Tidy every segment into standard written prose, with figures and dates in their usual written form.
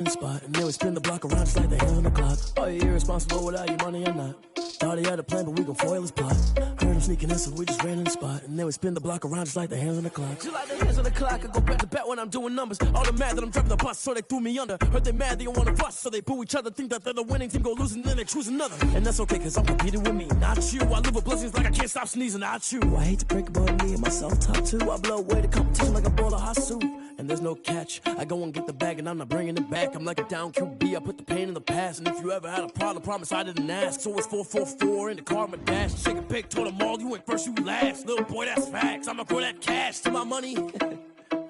spot, and then we spin the block around just like the hands on the clock. Are you irresponsible without your money or not? Thought he had a plan, but we gon' foil his plot. Heard him sneaking in, so we just ran in the spot, and then we spin the block around just like the hands on the clock. Just like the hands on the clock, I go back to back when I'm doing numbers. All the mad that I'm driving the bus, so they threw me under. Heard they mad, they don't wanna bust, so they boo each other. Think that they're the winning team, go losing, then they choose another. And that's okay, cause I'm competing with me, not you. I live with blessings like I can't stop sneezing, not you. I hate to break it, but me and myself top two. I blow away the competition like a bowl of hot soup. And there's no catch, I go and get the bag and I'm not bringing it back. I'm like a down QB, I put the pain in the past. And if you ever had a problem, promise I didn't ask. So it's 4-4-4 in the car, my dash. Shake a pig, told them all, you went first, you last. Little boy, that's facts, I'ma grow that cash to my money. You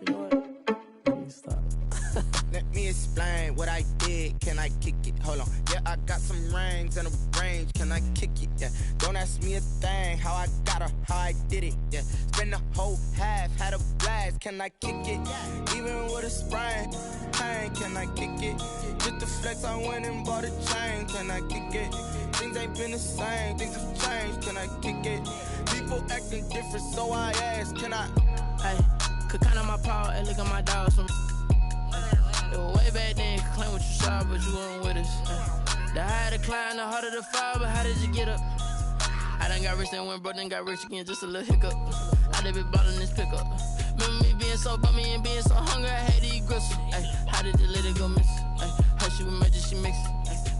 know what? Let me stop. Let me explain what I did. Can I kick it? Hold on. Yeah, I got some rings and a range. Can I kick it? Yeah. Don't ask me a thing. How I got her, how I did it. Yeah. Spend the whole half, had a blast. Can I kick it? Even with a sprain. Pain, can I kick it? Just the flex, I went and bought a chain. Can I kick it? Things ain't been the same. Things have changed. Can I kick it? People acting different, so I ask. Can I? Hey, could count on my power and look at my dogs from. It was way back then, could claim what you saw, but you weren't with us. The higher the climb, the harder the fall, but how did you get up? I done got rich, then went broke, then got rich again, just a little hiccup. I done been ballin' this pickup. Remember me being so bummy and being so hungry, I had to eat gristle. Ay, how did the lady go miss? Her she was magic, she mixed.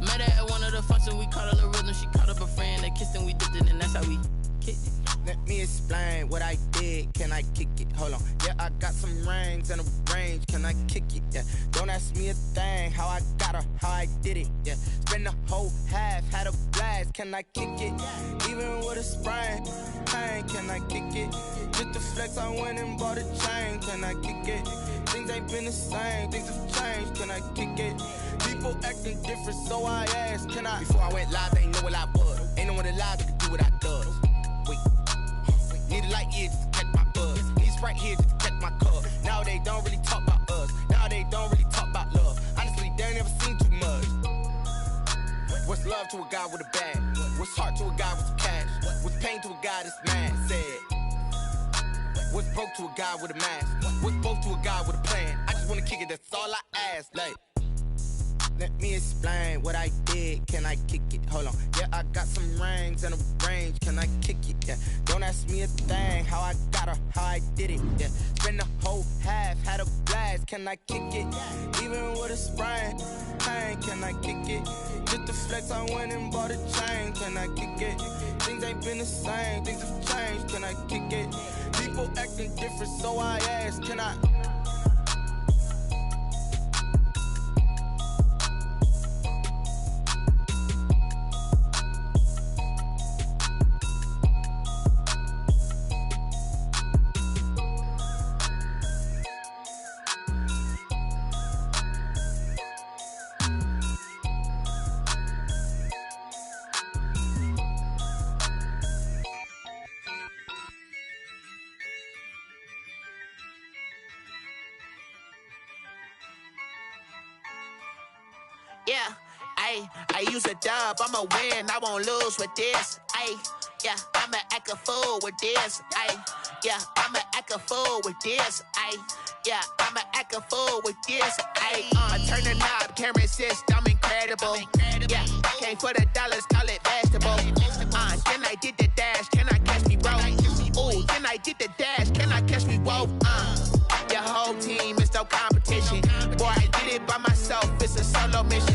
Met her at one of the functions, we caught a little rhythm, she caught up a friend, they kissed and we dipped it, and that's how we kicked it. Let me explain what I did. Can I kick it? Hold on. Yeah, I got some rings and a range. Can I kick it? Yeah. Don't ask me a thing. How I got her, how I did it. Yeah. Spend the whole half, had a blast. Can I kick it? Even with a sprain. Pain, can I kick it? Just the flex, I went and bought a chain. Can I kick it? Things ain't been the same. Things have changed. Can I kick it? People acting different, so I asked. Can I? Before I went live, they ain't know what I was. Ain't no one alive that could do what I does. Wait. Need a light year just to catch my buzz. Need Sprite here just to catch my cup. Now they don't really talk about us. Now they don't really talk about love. Honestly, they ain't never seen too much. What's love to a guy with a bag? What's heart to a guy with some cash? What's pain to a guy that's mad? Said. What's broke to a guy with a mask? What's both to a guy with a plan? I just wanna kick it, that's all I ask. Like, let me explain what I did. Can I kick it? Hold on. Yeah, I got some rings and a range. Can I kick it? Yeah. Don't ask me a thing. How I got her, how I did it. Yeah. Spend the whole half, had a blast. Can I kick it? Even with a sprain. Pain, can I kick it? Just the flex, I went and bought a chain. Can I kick it? Things ain't been the same. Things have changed. Can I kick it? People acting different, so I ask. Can I? Yeah, I use a dub, I'ma win, I won't lose with this. Yeah, I'ma act a fool with this. Yeah, I'ma act a fool with this. Yeah, I'ma act a fool with this. I turn the knob, can't resist, I'm incredible. Yeah, came for the dollars, call it vegetable. Then I did the dash, can I catch me, bro? Ooh, then I did the dash, can I catch me, whoa? Your whole team is no competition. Boy, I did it by myself, it's a solo mission.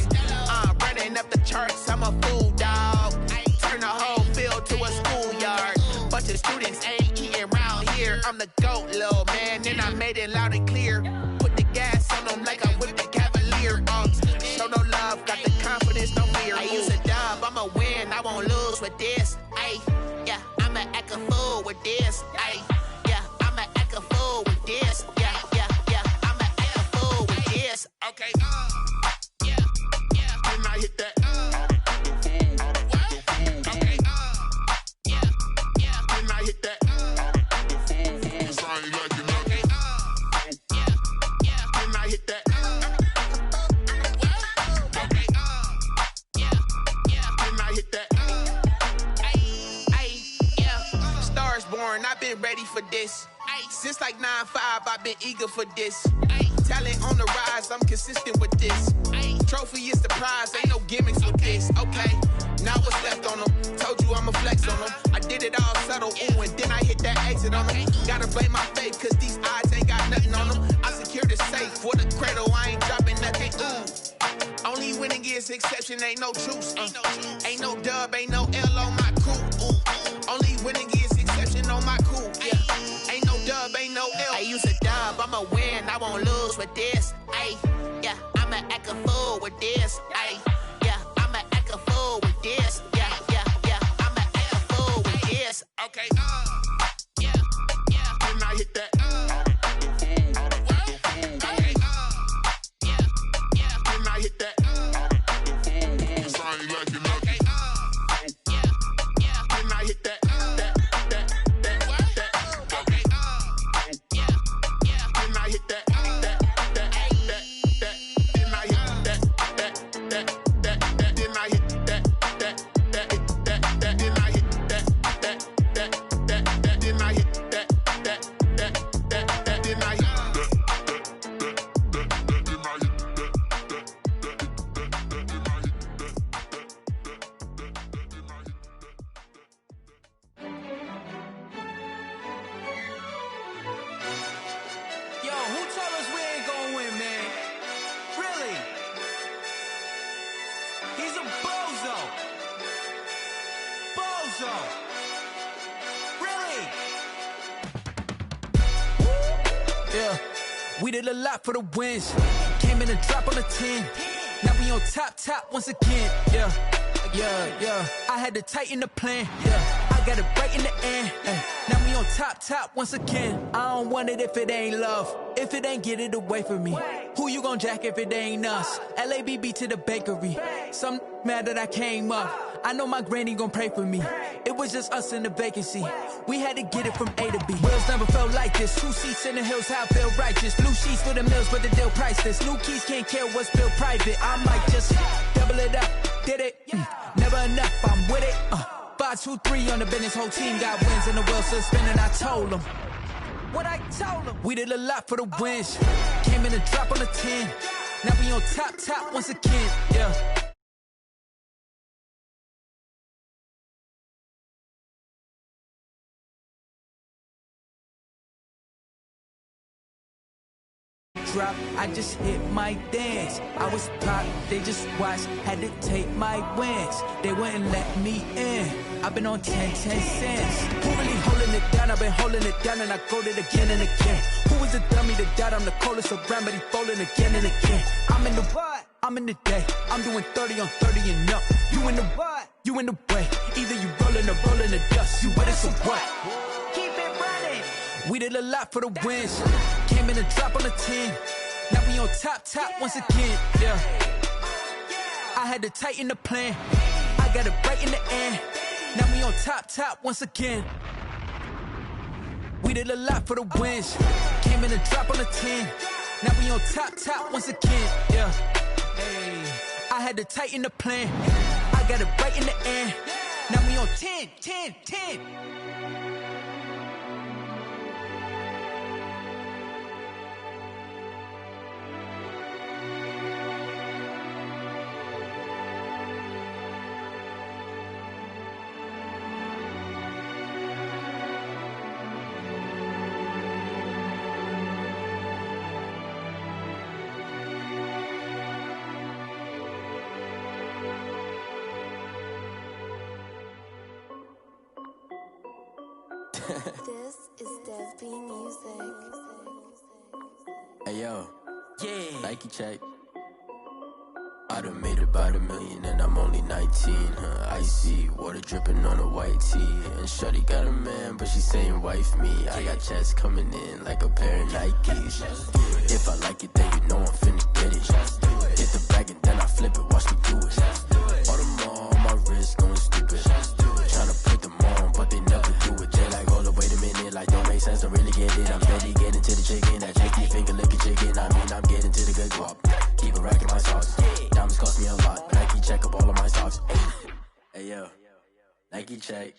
Running up the charts, I'm a fool, dog. Turn the whole field to a schoolyard. Bunch of students ain't eating round here. I'm the GOAT, little man, and I made it loud and clear. Put the gas on them like I'm with the Cavalier. Show no love, got the confidence, no fear. I use a dub, I'ma win, I won't lose with this. Yeah, I'ma act a fool with this. Yeah, I'ma act a fool with this. Yeah, I'ma act a fool with this. Okay, yeah, when I hit that. Okay, yeah, when I hit that. Cause I ain't like it, okay, yeah, when I hit that. Okay, yeah, when I hit that. Yeah, Stars born, I've been ready for this. Since like 9-5, I've been eager for this. Talent on the rise, I'm consistent with this. Trophy is the prize, ain't no gimmicks with this. Okay, now what's left on them? Told you I'ma flex on them. I did it all subtle, ooh, and then I hit that exit on them. Gotta blame my faith, cause these eyes ain't got nothing on them. I secured the safe for the cradle, I ain't dropping nothing, ooh. Only winning is exception, ain't no truce. Ain't no dub, ain't no L on my crew. Only winning is exception on my crew. Yeah. Ain't no dub, ain't no L. I use a dub, I'ma win, I won't lose with this. Ay, yeah, I'ma act a fool with this. Ay, yeah, I'ma act a fool with this. Yeah, yeah, yeah, I'ma act a fool with this. Okay, Yeah, yeah, then I hit that. okay, yeah, yeah, Then I hit that. I ain't like it nothing. yeah, yeah, Then I hit that. okay, yeah, yeah. Then I hit that. Then I hit that. Then I hit that. Then I hit that. Then I hit that. Then I hit Yo, who told us we ain't gonna win, man? Really? He's a bozo. Bozo. Really? Yeah, we did a lot for the wins. Came in and drop on the 10. Now we on top once again. Yeah. I had to tighten the plan. Yeah, I got it right in the end. Now we on top once again. I don't want it if it ain't love. If it ain't, get it away from me. Who you gon' jack if it ain't us? LABB to the bakery. Some mad that I came up. I know my granny gon' pray for me. It was just us in the vacancy. We had to get it from A to B. Wheels never felt like this. 2 seats in the hills, how I feel righteous. Blue sheets for the mills, but the deal priceless. New keys can't care what's built private. I might just double it up. Did it? Never enough, I'm with it. 5, 2, 3 on the business, whole team got wins and the wheels still spinning. I told them what I told them. We did a lot for the wins. Came in and drop on the 10. Now we on top once again. Yeah. Drop, I just hit my dance. I was top, they just watched, had to take my wins. They wouldn't let me in. I've been on 10 cents. Who really holding it down? I've been holding it down and I got it again and again. Who is the dummy that doubt I'm the coldest around, but he falling again and again. I'm in the what? I'm in the day. I'm doing 30 on 30 and up. You in the what? You in the way. Either you rolling or rolling the dust. You with us or what? Keep it running. We did a lot for the wins. Came in and drop on the 10. Now we on top once again. Yeah. I had to tighten the plan. I got it right in the end. Now we on top once again. We did a lot for the wins. Came in and drop on the 10. Now we on top once again. Yeah. Hey. I had to tighten the plan. I got it right in the end. Now we on 10. This is Dev B Music. Hey yo, Yeah. Nike check. I done made about $1 million and I'm only 19. Icy water dripping on a white tee. And shorty got a man, but she saying wife me. I got checks coming in like a pair of Nikes. If I like it, then you know I'm finna get it. Hit the bag and then I flip it, watch me do it. All them on my wrist going stupid. Tryna put them on, but they never do it. They like, hold up, wait a minute, like don't make sense, I really get it. I'm steady getting to the chicken, that chicky finger licking chicken. I mean, I'm getting to the good guap. Keep a rack in my sauce. Diamonds cost me a lot. Nike check up all of my socks. Hey yo, Nike check.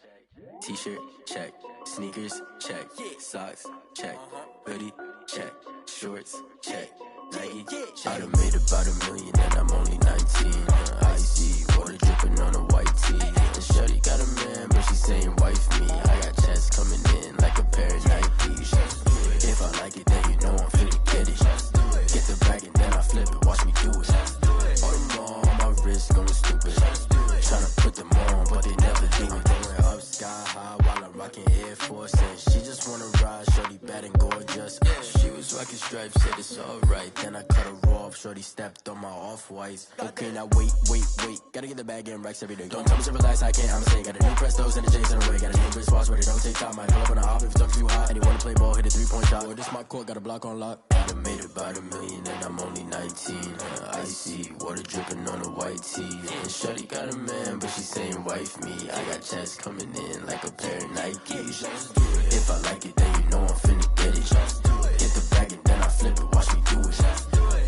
T-shirt check. Sneakers check. Socks check. Hoodie check. Shorts check. I done made about $1 million and I'm only 19. Icy, water dripping on a white tee. And shorty got a man, but she saying wife me. I got checks coming in like a pair of Nikes. If I like it, then you know I'm finna get it. Get the bag and then I flip it, watch me do it. All them on my wrist going stupid. Tryna put them on, but they never do it. Going up sky high while I'm rocking Air Force. And she just wanna ride, shorty bad and gorgeous. She was rocking stripes, said it's alright. Then I cut her off, shorty stepped on my off-whites. Okay, now wait. Gotta get the bag and racks every day. Don't tell me to relax, I can't, I'ma say. Got a new Prestos and the J's in the way. Got a new British watch, but it don't take time. Might pull up on a hop if it's up too hot. And you wanna play ball, hit a 3-point shot. Or this my court, got a block on lock. I done made about $1 million and I'm only 19. Icy, water dripping on a white tee. And shorty got a man, but she saying wife me. I got checks coming in like a pair of Nikes. If I like it, then you know I'm finna get it. Get the bag and then I flip it, watch me do it.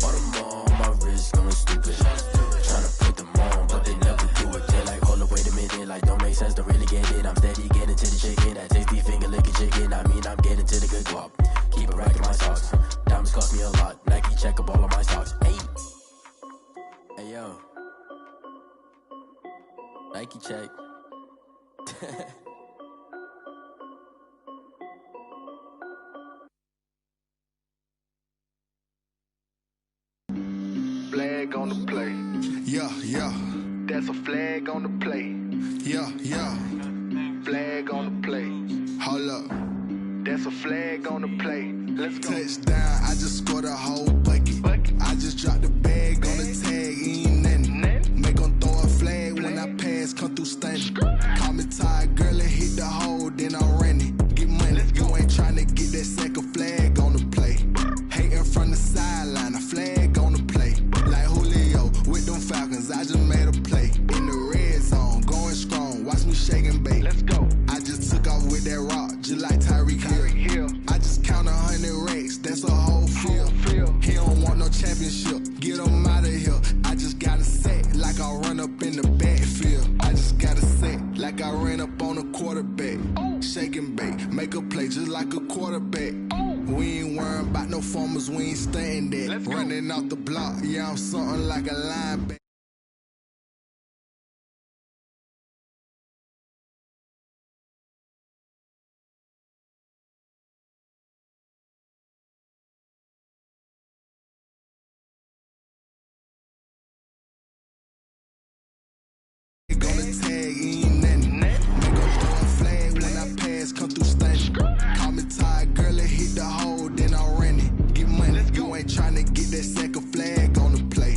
All them on my wrist going stupid. Tryna put them on, but they never do it. They like, hold up, wait a minute, like don't make sense, don't really get it. I'm steady getting to the chicken, that tasty finger licking chicken. I mean, I'm getting to the good guap. Keep a rack in my socks. Diamonds cost me a lot. Nike check up all of my stocks. Hey yo, Nike check. Flag on the play. Yeah. That's a flag on the play. Yeah. Flag on the play. Hold up. That's a flag on the play. Let's go. Touchdown, I just scored a whole bucket. I just dropped the bag on the tag, ain't nothing. Make 'em throw a flag when I pass, come through stunning. Call me tired, girl, and hit the hole, then I'm running. Get money, you ain't tryna get that second flag on the play. Hating from the sideline, a flag on the play. Like Julio with them Falcons, I just made a play. In the red zone, going strong, watch me shake and bake. Let's go. I just took off with that rock, just like Tyreek Hill. I just count 100 racks, that's a whole field. He don't want no championship, get him out of here. I just got a set, like I run up in the backfield. I just got a set, like I ran up on a quarterback. Shake and bake, make a play just like a quarterback. We ain't worrying about no formers, we ain't staying there. Running off the block, yeah, I'm something like a linebacker. Gonna tag, ain't nothing. Make 'em throw a flag when I pass, come through stunning. Call me tired, girl, and hit the hole, then I'm running. Get money, you ain't tryna get that second flag on the play.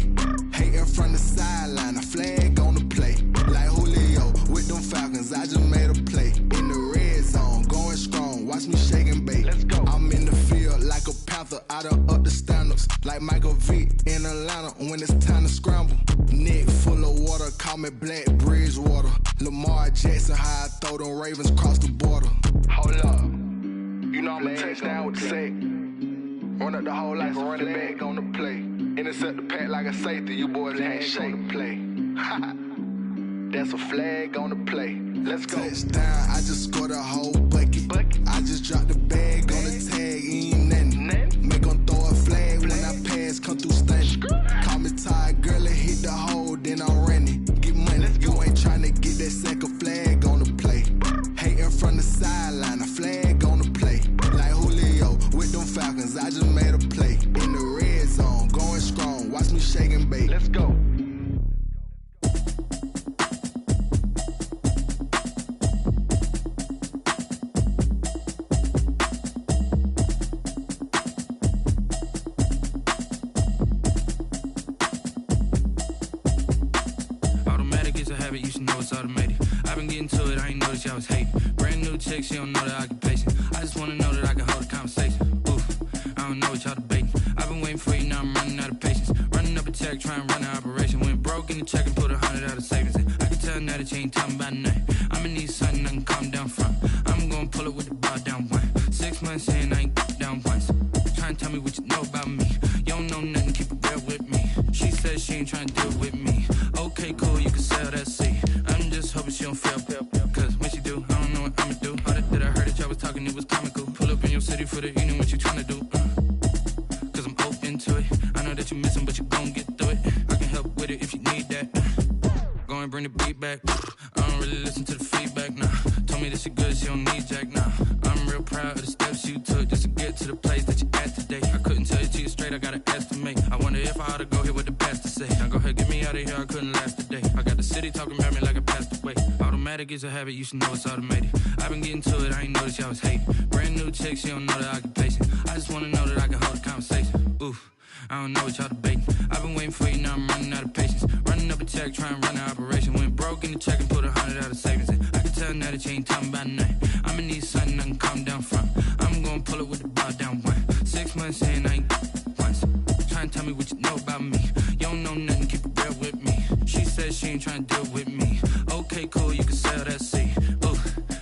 Hating from the sideline, a flag on the play. Like Julio with them Falcons, I just made a play. In the red zone, going strong, watch me shake and bake. Let's go. I'm in the field like a panther, I done up the standards. Like Michael Vick in Atlanta when it's time to scramble. Neck full of water, call me Black Bridgewater. Lamar Jackson, how I throw them Ravens cross the border. Hold up. You know I'm a touchdown with the sack. Run up the hole like a running back on the play. Intercept the pack like a safety. You boys ain't shake the play. That's a flag on the play. Let's go. Touchdown, I just scored a whole bucket. I just dropped the bag on the tag, ain't nothing. Make 'em throw a flag when I pass, come through stunning. Call me tired, girl, and hit the hole, then I'm running. Get money, you ain't tryna get that second flag on the play. Hating from the sideline, a flag on the play. Like Julio with them Falcons, I just made a play. In the red zone, going strong, watch me shake and bake. Let's go. You should know it's automated. I've been getting to it, I ain't noticed y'all was hating. Brand new chick, she don't know the occupation. I just wanna know that I can hold a conversation. Oof, I don't know what y'all debating. I've been waiting for you, now I'm running out of patience. Running up a check, trying to run an operation. Went broke in the check and put 100 out of savings in. I can tell now that you ain't talking about nothing. I'ma need something I can calm down from. I'm gonna pull it with the bar down one. 6 months in, I ain't down once. Trying to tell me what you know about me. You don't know nothing, keep it real with me. She says she ain't trying to deal with me. Okay, cool, you can sell that seat. I'm just hoping she don't fail. Cause when she do, I don't know what I'ma do. All that I heard that y'all was talking, it was comical. Pull up in your city for the evening, what you trying to do? Cause I'm open to it. I it if you need that. Go and bring the beat back. I don't really listen to the feedback, nah. Told me that she good, she don't need jack, nah. I'm real proud of the steps you took just to get to the place that you at today. I couldn't tell you to you straight, I gotta estimate. I wonder if I ought to go here with the pastor say. Now go ahead, get me out of here, I couldn't last a day. I got the city talking about me like I passed away. Automatic is a habit, you should know it's automated. I've been getting to it, I ain't noticed y'all was hating. Brand new chick, she don't know the occupation. I just wanna know that I can hold a conversation. Oof. I don't know what y'all debating. I've been waiting for you, now I'm running out of patience. Running up a check, trying to run an operation. Went broke in the check and put 100 out of savings in. I can tell now that you ain't talking about nothing. I'ma need something I can calm down from. I'm gonna pull it with the bar down one. 6 months in, I ain't once. Trying to tell me what you know about me. You don't know nothing, keep it real with me. She said she ain't trying to deal with me. Okay, cool, you can sell that seed. Ooh,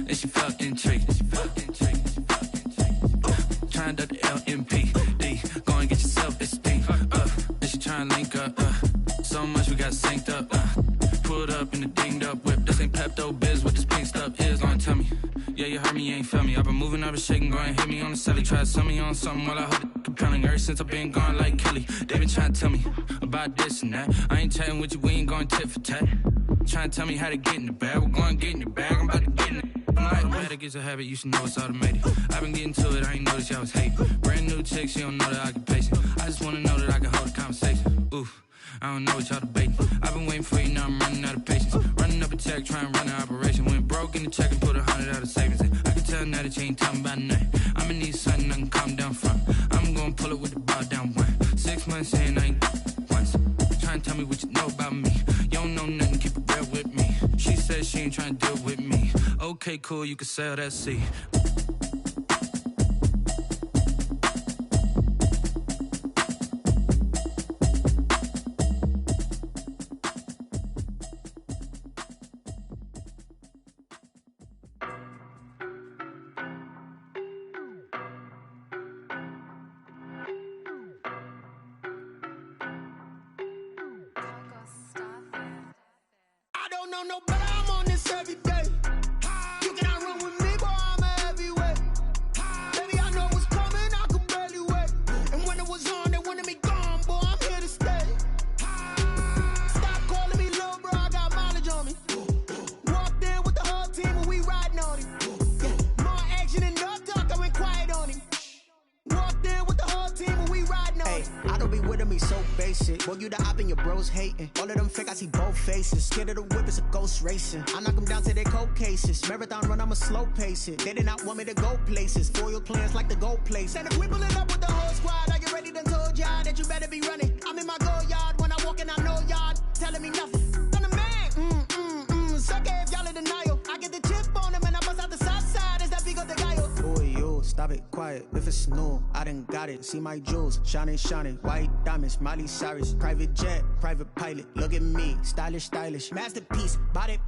and she felt intrigued. Trying to duck the LMPD. Go and get yourself esteem. And she trying to link up. So much we got synced up. Pulled up in the dinged up whip. This ain't Pepto Biz, what this pink stuff is. Gonna tell me. Yeah, you heard me, you ain't feel me. I've been moving, I've been shaking, go and hit me on the celly. Try to sell me on something while I hold it compelling. Ever since I've been gone like Kelly. They been trying to tell me about this and that. I ain't chatting with you, we ain't going tit for tat. Trying to tell me how to get in the bag. We're going to get in the bag, I'm about to get in it. Automatic is a habit, you should know it's automated. I've been getting to it, I ain't noticed y'all was hating. Brand new chick, she don't know the occupation. I just wanna know that I can hold a conversation. Oof, I don't know what y'all debating. I've been waiting for you, now I'm running out of patience. Running up a check, trying to run an operation. Went broke in the check and put 100 out of savings in. I can tell now that you ain't talking about nothing. I'ma need something I can calm down from. I'm gonna pull it with the bar down one. 6 months in, I ain't once. Trying to tell me what you know about me. You don't know nothing, keep it real with me. She said she ain't trying to deal with me. Okay, cool, you can sell that seed. I don't know no better, I'm on this every day. You cannot run with me, boy, I'm a heavyweight. Baby, I know what's coming, I could barely wait. And when it was on, they wanted me gone, boy, I'm here to stay. Stop calling me little bro, I got mileage on me. Walked in with the whole team and we riding on him. Yeah, more action than no talk, I went quiet on him. Walked in with the whole team and we riding on him. I don't be with me so basic. Boy, you the op and your bros hating. All of them fake, I see both faces. Scared of the whip, it's a ghost racing. I knock them down to their cold cases. Marathon run, I'ma slow pace it. They did not want me to go places. Foil plans like the go place. And if we pulling up with the whole squad, are you ready? Done told y'all that you better be running. I'm in my go yard when I walk in, I know y'all telling me nothing. I'm the man, suck it if y'all in denial. I get the chip on them and I bust out the south side. Is that Vigo de Gallo? Boy, you stop it, quiet. If it's new, I done got it. See my jewels, shining, shining. White diamonds, Miley Cyrus. Private jet, private pilot. Look at me, stylish, stylish. Masterpiece, body,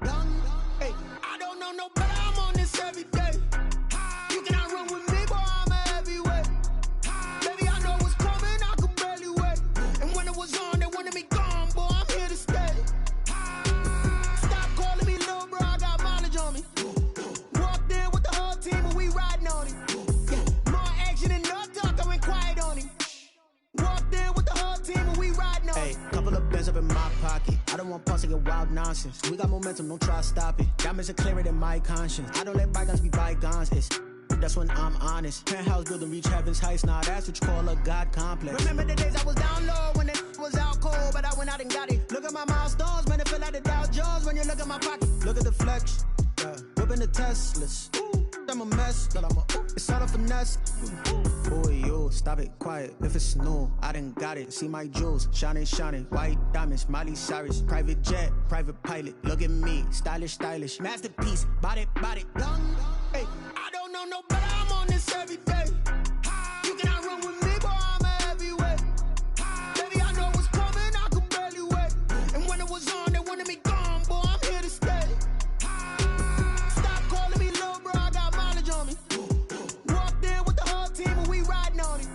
young. Hey, I don't know no better, I'm on this every day. You cannot run with me, boy, I'm a heavyweight. Baby, I know what's coming, I could barely wait. And when it was on, they wanted me gone, boy, I'm here to stay. Stop calling me little bro, I got mileage on me. Walked in with the whole team and we riding on him. Yeah, more action than no talk, I went quiet on him. Walked in with the whole team and we riding on him. Hey, couple of bands up in my pocket. I don't want pause to get wild nonsense. We got momentum, don't try to stop it. Diamonds are clearer than my conscience. I don't let bygones be bygones. That's when I'm honest. Penthouse building reach heaven's heights. Now that's what you call a God complex. Remember the days I was down low when it was out cold, but I went out and got it. Look at my milestones, man, it feel like the Dow Jones when you look at my pocket. Look at the flex, yeah. Whipping the Teslas. I'm a mess, but it's all a finesse. Boy, you stop it, quiet. If it's new, I done got it. See my jewels, shining, shining. White diamonds, Miley Cyrus. Private jet, private pilot. Look at me, stylish, stylish. Masterpiece, body, young. Hey, I don't know no better, I'm on this every day. You cannot run with me, boy, I'm a heavyweight. Baby, I know what's coming, I could barely wait. And when it was on, they wanted me gone, boy, I'm here to stay. Stop calling me little bro, I got mileage on me. Walked in with the whole team and we riding on him.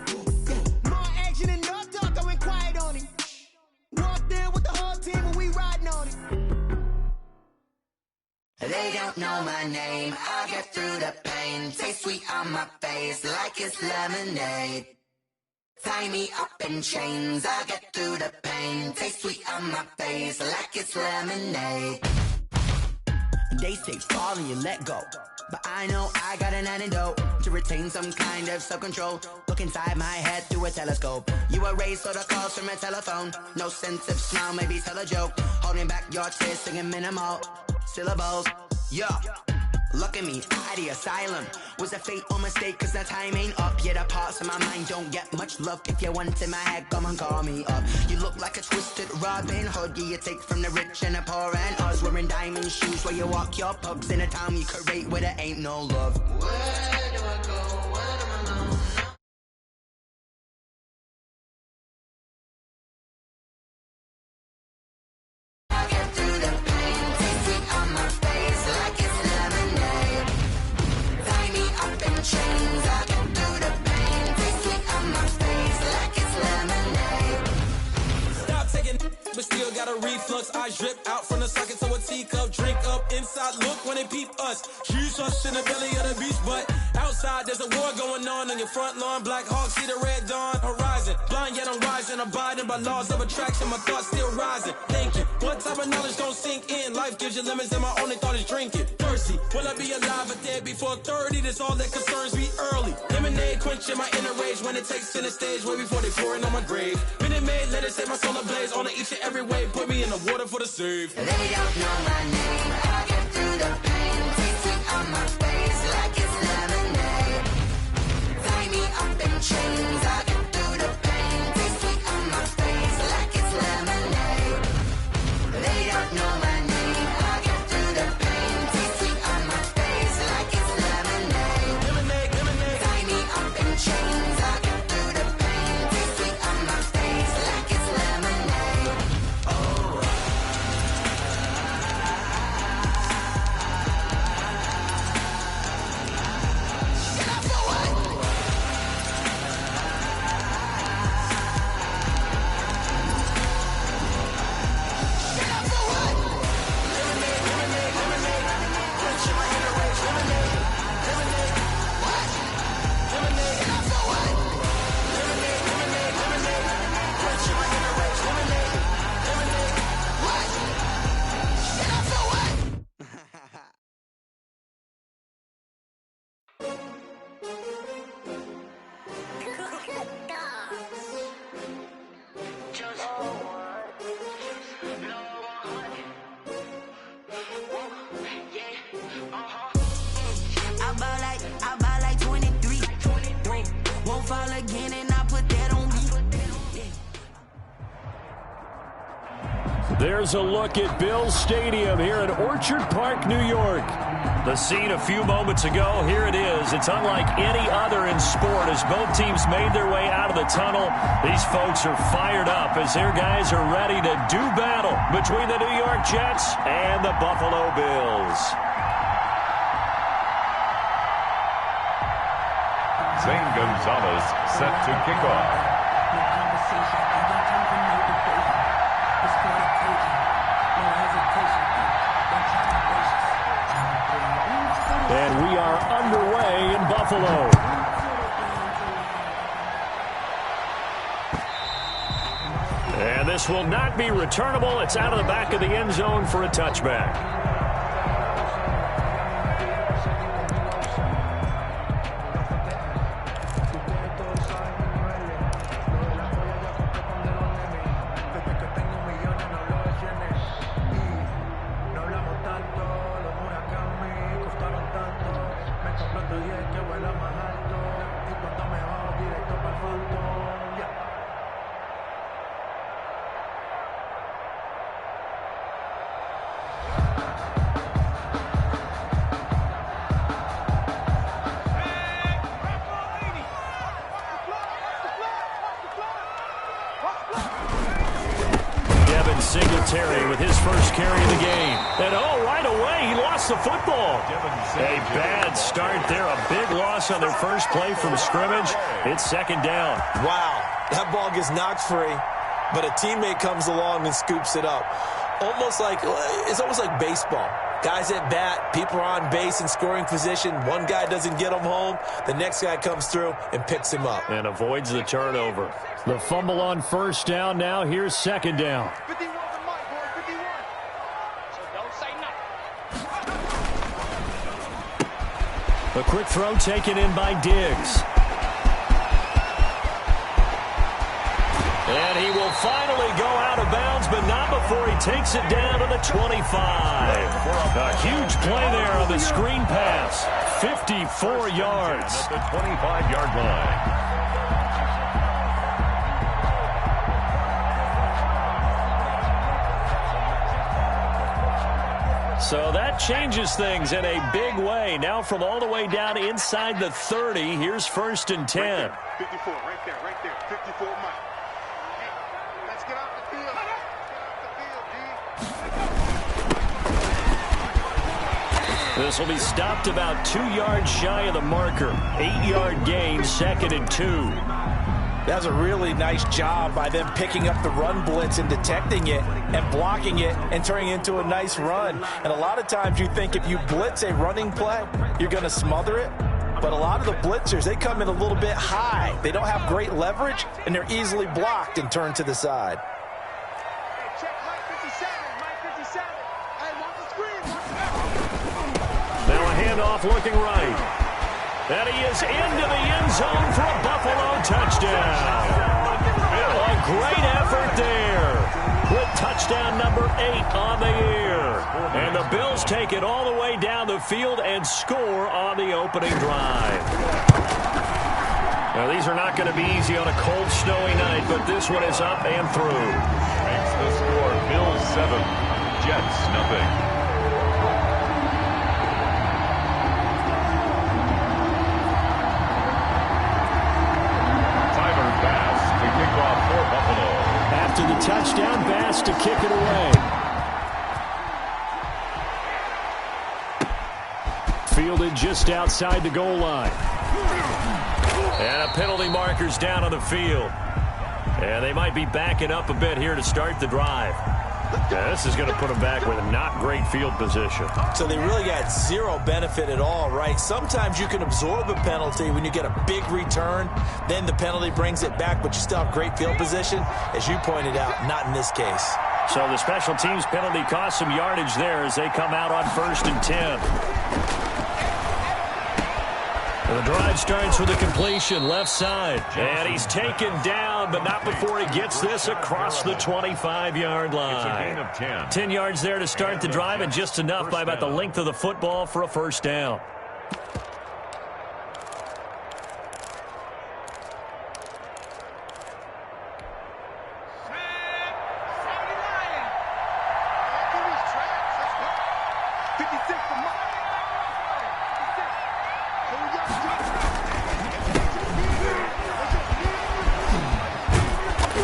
Yeah, more action than no talk, I went quiet on him. Walked in with the whole team and we riding on him. They don't know my name, I'll get through the pain. Taste sweet on my face like it's lemonade. Tie me up in chains, I'll get through the pain. Taste sweet on my face like it's lemonade. They say fall and you let go, but I know I got an antidote to retain some kind of self-control. Look inside my head through a telescope. You erase all the calls from a telephone. No sense of smile, maybe tell a joke. Holding back your tears, singing minimal syllables. Yeah, look at me, out of the asylum. Was a fate or mistake, cause the time ain't up. Yet the parts of my mind don't get much love. If you want in my head, come and call me up. You look like a twisted Robin Hood. Yeah, you take from the rich and the poor and us. Wearing diamond shoes where you walk your pugs in a town you create where there ain't no love. Where do I go? Where do I know? I get through the pain, taste sweet on my face like it's lemonade. Tie me up in chains, I get through the pain, taste sweet on my face like it's lemonade. Stop taking, but still got a reflux. Eyes drip out from the socket to a teacup. Drink up inside, look when they peep us. Shoes us in the belly of the beast, but outside there's a war going on your front lawn. Black Hawk, see the red dawn horizon. Blind yet I'm rising, abiding by laws of attraction. My thoughts still rising. Thinking, what type of knowledge don't sink in? Life gives you lemons and my only thought is drinking. Thirsty, will I be alive or dead before 30? That's all that concerns me early. Lemonade quenching my inner rage when it takes center stage way before they pour it on my grave. Minute Maid, let it set my soul ablaze on each and every way. Put me in the water for the save. They don't know my name, I get through the pain, taste sweet on my face like it's lemonade. Tie me up in chains, I get through the pain, taste sweet on my face like it's lemonade. They don't know my name, I get through the pain, taste sweet on my face like it's lemonade. Lemonade, lemonade. Tie me up in chains, I get through the pain, taste sweet on my face like it's lemonade. Oh. I buy like 23. Won't fall again and I put that on me. There's a look at Bills Stadium here in Orchard Park, New York. The scene a few moments ago, here it is. It's unlike any other in sport as both teams made their way out of the tunnel. These folks are fired up as their guys are ready to do battle between the New York Jets and the Buffalo Bills. Zane Gonzalez set to kick off. And we are underway in Buffalo. And this will not be returnable. It's out of the back of the end zone for a touchback. Singletary with his first carry of the game. And right away, he lost the football. A bad start there. A big loss on their first play from scrimmage. It's second down. Wow, that ball gets knocked free, but a teammate comes along and scoops it up. It's almost like baseball. Guys at bat, people are on base in scoring position. One guy doesn't get him home. The next guy comes through and picks him up. And avoids the turnover. The fumble on first down now. Here's second down. 51 for Mike, boy, 51. So don't say nothing. A quick throw taken in by Diggs. And he will finally go out of bounds, but not before he takes it down to the 25. A huge play there on the screen pass. 54 yards. At the 25-yard line. So that changes things in a big way. Now from all the way down inside the 30, here's first and 10. 54, right there, 54 Mike. Let's get off the field. This will be stopped about 2 yards shy of the marker. 8-yard gain, second and 2. That was a really nice job by them picking up the run blitz and detecting it and blocking it and turning it into a nice run. And a lot of times you think if you blitz a running play, you're going to smother it. But a lot of the blitzers, they come in a little bit high. They don't have great leverage, and they're easily blocked and turned to the side. Now a handoff looking right. And he is into the end zone for a Buffalo touchdown. A great effort there. With touchdown number 8 on the year. And the Bills take it all the way down the field and score on the opening drive. Now these are not going to be easy on a cold, snowy night, but this one is up and through. Makes the score Bills 7, Jets nothing. After the touchdown, Bass to kick it away. Fielded just outside the goal line. And a penalty marker's down on the field. And they might be backing up a bit here to start the drive. Yeah, this is going to put them back with a not great field position. So they really got zero benefit at all, right? Sometimes you can absorb a penalty when you get a big return. Then the penalty brings it back, but you still have great field position. As you pointed out, not in this case. So the special teams penalty cost some yardage there as they come out on first and 10. The drive starts with a completion left side. And he's taken down, but not before he gets this across the 25-yard line. It's a gain of 10. 10 yards there to start the drive, and just enough by about the length of the football for a first down.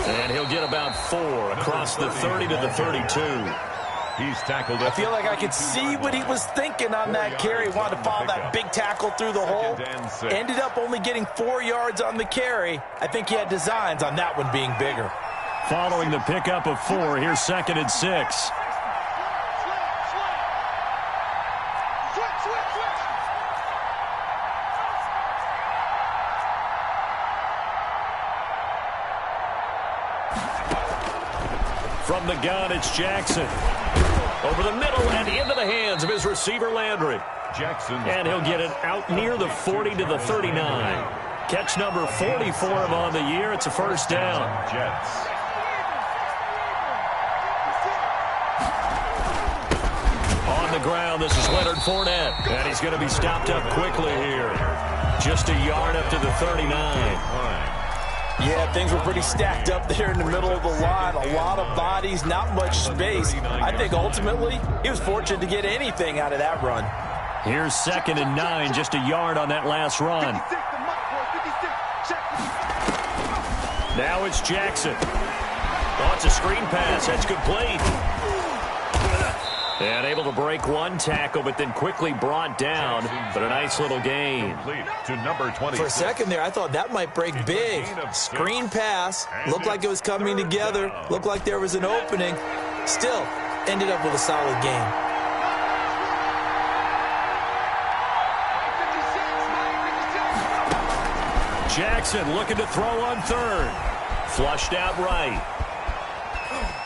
And he'll get about 4 across the 30 to the 32. He's tackled. I feel like I could see what he was thinking on that carry. He wanted to follow that big tackle through the hole. Ended up only getting 4 yards on the carry. I think he had designs on that one being bigger. Following the pickup of 4, here's second and 6. From the gun, it's Jackson. Over the middle and into the hands of his receiver, Landry. Jackson. And he'll get it out near the 40 to the 39. Catch number 40 for him on the year. It's a first down. Jets. On the ground, this is Leonard Fournette. And he's going to be stopped up quickly here. Just a yard up to the 39. Yeah, things were pretty stacked up there in the middle of the line. A lot of bodies, not much space. I think ultimately he was fortunate to get anything out of that run. Here's second and 9, just a yard on that last run. Now it's Jackson. Oh, it's a screen pass. That's complete. And able to break one tackle, but then quickly brought down. But a nice little gain. To number 20. For a second there, I thought that might break big. Screen pass. Looked like it was coming together. Looked like there was an opening. Still, ended up with a solid gain. Jackson looking to throw on third. Flushed out right.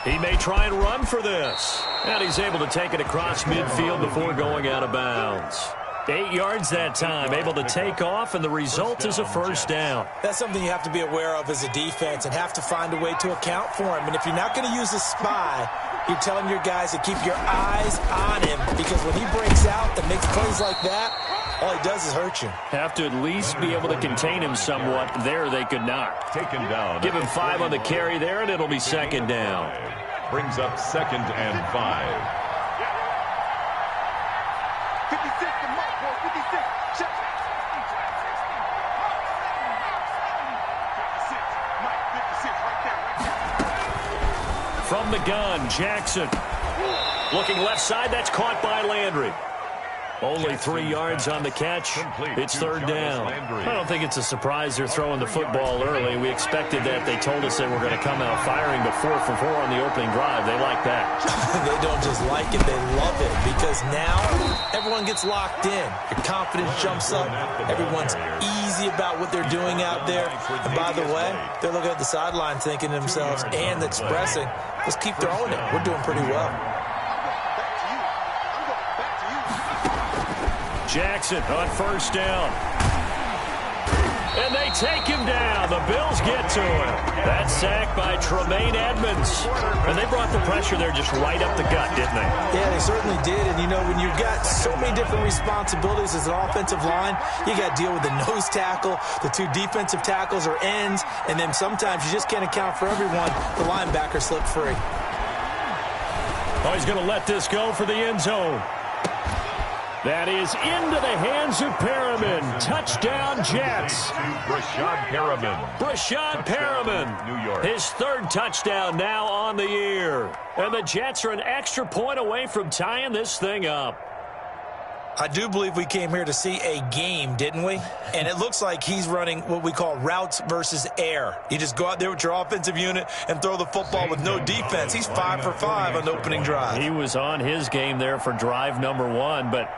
He may try and run for this. And he's able to take it across midfield before going out of bounds. 8 yards that time, able to take off, and the result is a first down. That's something you have to be aware of as a defense and have to find a way to account for him. And if you're not going to use a spy, you're telling your guys to keep your eyes on him, because when he breaks out and makes plays like that, all he does is hurt you. Have to at least be able to contain him somewhat. There they could not. Taken down. Give him 5 on the carry there, and it'll be second down. Brings up 2nd and 5. 56 to Mike, boy, 56. Check. 56. Mike, 56 right there. From the gun, Jackson. Looking left side, that's caught by Landry. Only 3 yards on the catch. It's third down. I don't think it's a surprise they're throwing the football early. We expected that. They told us they were going to come out firing the 4 for 4 on the opening drive. They like that. They don't just like it, they love it, because now everyone gets locked in. Your confidence jumps up. Everyone's easy about what they're doing out there. And by the way, they're looking at the sideline thinking to themselves and expressing, let's keep throwing it. We're doing pretty well. Jackson on first down. And they take him down. The Bills get to him. That sack by Tremaine Edmonds. And they brought the pressure there just right up the gut, didn't they? Yeah, they certainly did. And, you know, when you've got so many different responsibilities as an offensive line, you got to deal with the nose tackle, the 2 defensive tackles or ends, and then sometimes you just can't account for everyone. The linebacker slipped free. Oh, he's going to let this go for the end zone. That is into the hands of Perriman. Touchdown, Jets. Brashad Perriman. Brashad Perriman. New York. His 3rd touchdown now on the year. And the Jets are an extra point away from tying this thing up. I do believe we came here to see a game, didn't we? And it looks like he's running what we call routes versus air. You just go out there with your offensive unit and throw the football with no defense. He's 5 for 5 on the opening drive. He was on his game there for drive number 1, but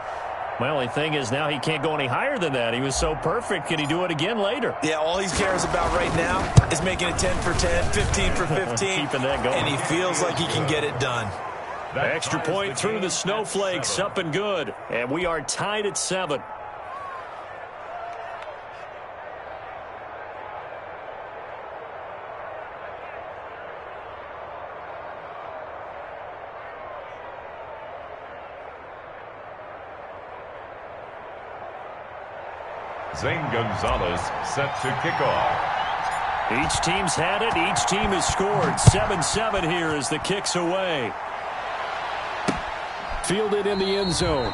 my only thing is now he can't go any higher than that. He was so perfect. Can he do it again later? Yeah, all he cares about right now is making it 10 for 10, 15 for 15. Keeping that going. And he feels like he can get it done. Extra point through the snowflakes, up and good. And we are tied at 7. Zane Gonzalez set to kick off. Each team's had it. Each team has scored. 7-7 here as the kick's away. Fielded in the end zone.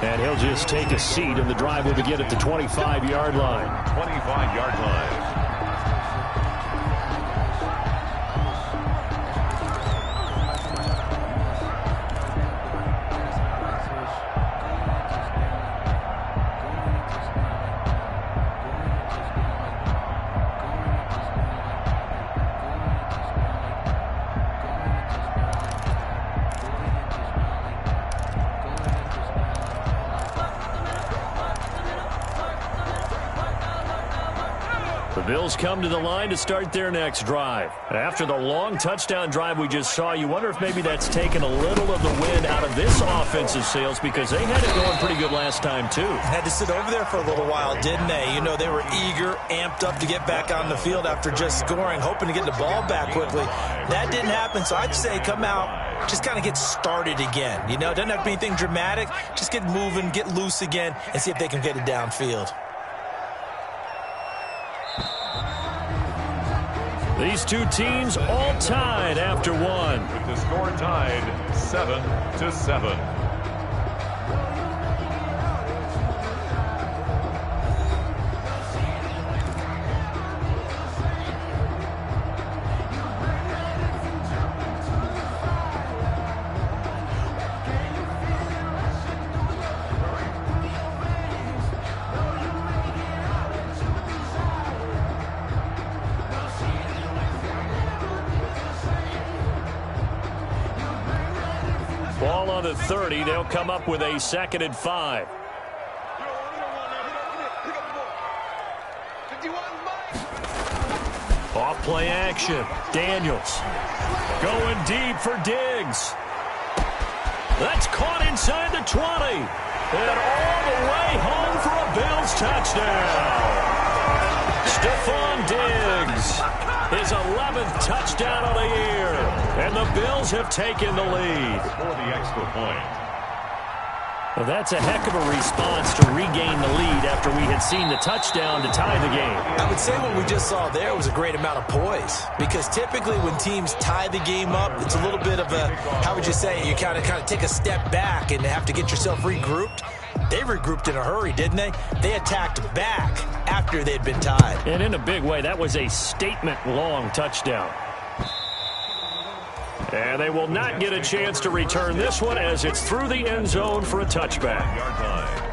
And he'll just take a seat, and the drive will begin at the 25-yard line. 25-yard line. The Bills come to the line to start their next drive. After the long touchdown drive we just saw, you wonder if maybe that's taken a little of the wind out of this offensive sails, because they had it going pretty good last time, too. Had to sit over there for a little while, didn't they? You know, they were eager, amped up to get back on the field after just scoring, hoping to get the ball back quickly. That didn't happen, so I'd say come out, just kind of get started again. You know, it doesn't have to be anything dramatic. Just get moving, get loose again, and see if they can get it downfield. These two teams all tied after 1. With the score tied 7-7. Ball on the 30. They'll come up with a 2nd and 5. 51. play action. Daniels going deep for Diggs. That's caught inside the 20. And all the way home for a Bills touchdown. Stephon Diggs, his 11th touchdown of the year. And the Bills have taken the lead. For the extra point. Well, that's a heck of a response to regain the lead after we had seen the touchdown to tie the game. I would say what we just saw there was a great amount of poise, because typically when teams tie the game up, it's a little bit of a, how would you say, you kind of take a step back and have to get yourself regrouped. They regrouped in a hurry, didn't they? They attacked back after they'd been tied. And in a big way, that was a statement-long touchdown. And they will not get a chance to return this one as it's through the end zone for a touchback. Yard line.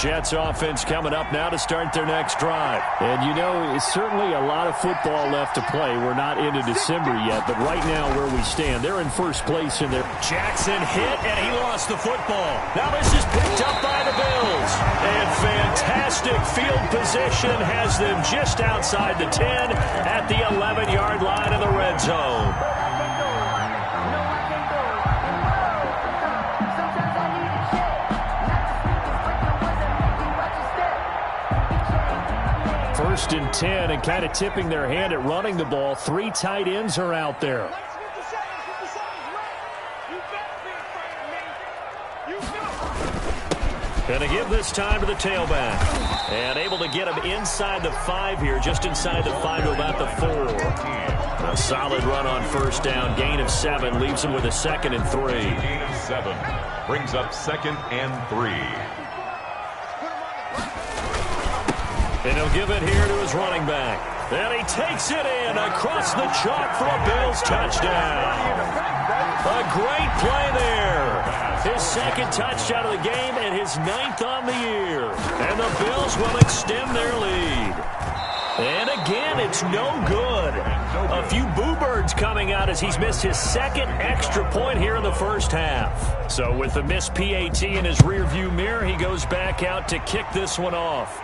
Jets offense coming up now to start their next drive. And, you know, it's certainly a lot of football left to play. We're not into December yet, but right now where we stand, they're in first place in there. Jackson hit, and he lost the football. Now this is picked up by the Bills. And fantastic field position has them just outside the 10 at the 11-yard line in the red zone. First and 10, and kind of tipping their hand at running the ball. 3 tight ends are out there. Going to give this time to the tailback. And able to get him inside the 5 here, just inside the 5 to about the 4. A solid run on first down. Gain of 7 leaves him with a 2nd and 3. Gain of 7 brings up 2nd and 3. And he'll give it here to his running back. And he takes it in across the chalk for a Bills touchdown. A great play there. His 2nd touchdown of the game and his 9th on the year. And the Bills will extend their lead. And again, it's no good. A few boo birds coming out as he's missed his 2nd extra point here in the first half. So with the missed PAT in his rearview mirror, he goes back out to kick this one off.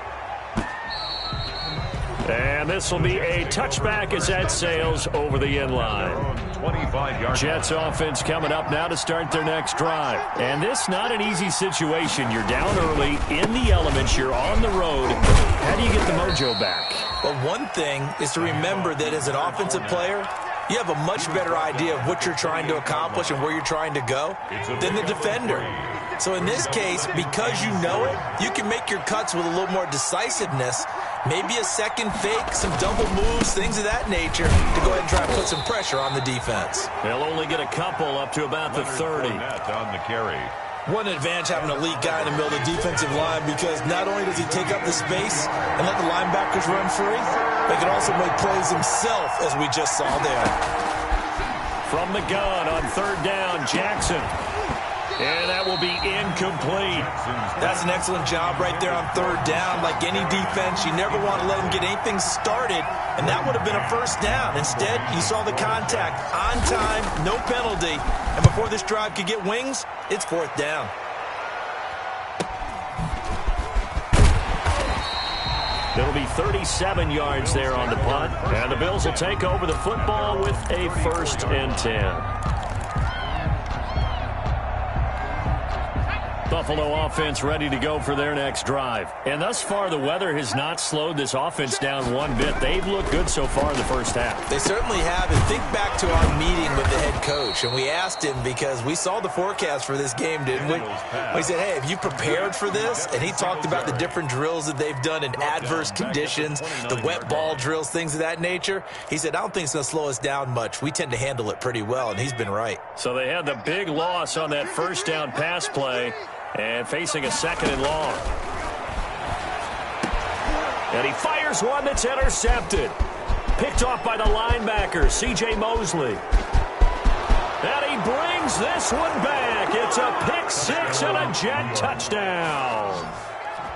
And this will be a touchback as that sails over the end line. 25-yard Jets offense coming up now to start their next drive. And this not an easy situation. You're down early, in the elements, you're on the road. How do you get the mojo back? Well, one thing is to remember that as an offensive player, you have a much better idea of what you're trying to accomplish and where you're trying to go than the defender. So in this case, because you know it, you can make your cuts with a little more decisiveness. Maybe a second fake, some double moves, things of that nature to go ahead and try to put some pressure on the defense. They'll only get a couple up to about the 30. On the carry. One advantage having an elite guy in the middle of the defensive line, because not only does he take up the space and let the linebackers run free, but he can also make plays himself, as we just saw there. From the gun on 3rd down, Jackson. And that will be incomplete. That's an excellent job right there on 3rd down. Like any defense, you never want to let them get anything started, and that would have been a first down. Instead, you saw the contact on time, no penalty, and before this drive could get wings, it's 4th down. It'll be 37 yards there on the punt, and the Bills will take over the football with a 1st and 10. Buffalo offense ready to go for their next drive. And thus far, the weather has not slowed this offense down one bit. They've looked good so far in the first half. They certainly have. And think back to our meeting with the head coach. And we asked him, because we saw the forecast for this game, didn't we? We said, hey, have you prepared for this? And he talked about the different drills that they've done in adverse conditions, the wet ball drills, things of that nature. He said, I don't think it's going to slow us down much. We tend to handle it pretty well, and he's been right. So they had the big loss on that first down pass play, and facing a 2nd and long. And he fires one that's intercepted. Picked off by the linebacker, C.J. Mosley. And he brings this one back. It's a pick 6 and a Jet touchdown.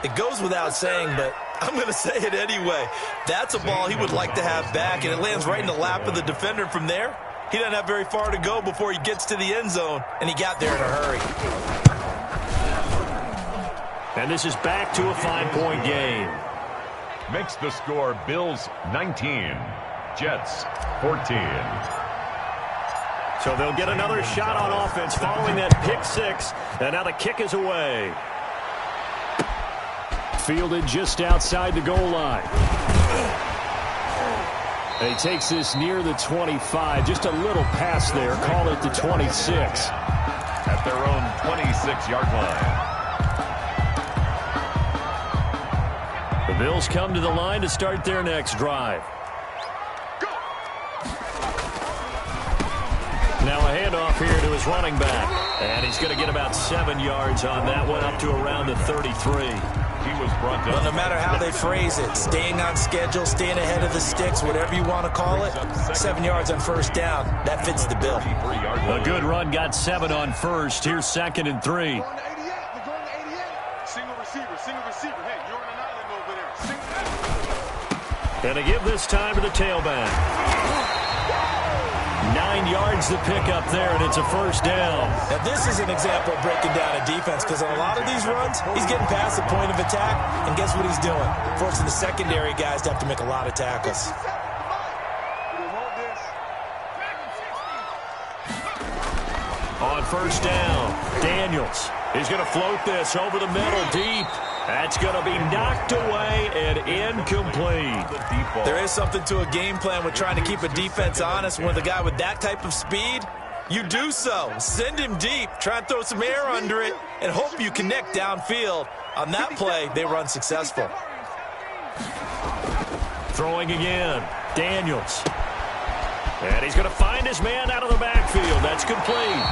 It goes without saying, but I'm going to say it anyway. That's a ball he would like to have back, and it lands right in the lap of the defender. From there, he doesn't have very far to go before he gets to the end zone, and he got there in a hurry. And this is back to a 5-point game. Makes the score Bills 19, Jets 14. So they'll get another shot on offense following that pick six. And now the kick is away. Fielded just outside the goal line. And he takes this near the 25. Just a little pass there. Call it the 26. At their own 26-yard line. The Bills come to the line to start their next drive. Now a handoff here to his running back. And he's going to get about 7 yards on that one, up to around the 33. He was brought down. Well, no matter how they phrase it, staying on schedule, staying ahead of the sticks, whatever you want to call it, 7 yards on first down, that fits the bill. A good run got 7 on first. Here's 2nd and 3. You're going to 88. You're going to 88. Single receiver. Hey, you're on an island over there. And to give this time to the tailback. 9 yards to pick up there, and it's a first down. Now, this is an example of breaking down a defense, because on a lot of these runs, he's getting past the point of attack, and guess what he's doing? Forcing the secondary guys to have to make a lot of tackles. On first down, Daniels. He's going to float this over the middle deep. That's going to be knocked away and incomplete. There is something to a game plan with trying to keep a defense honest. When the guy with that type of speed, you do so. Send him deep. Try and throw some air under it and hope you connect downfield. On that play, they were unsuccessful. Throwing again, Daniels. And he's going to find his man out of the backfield. That's complete.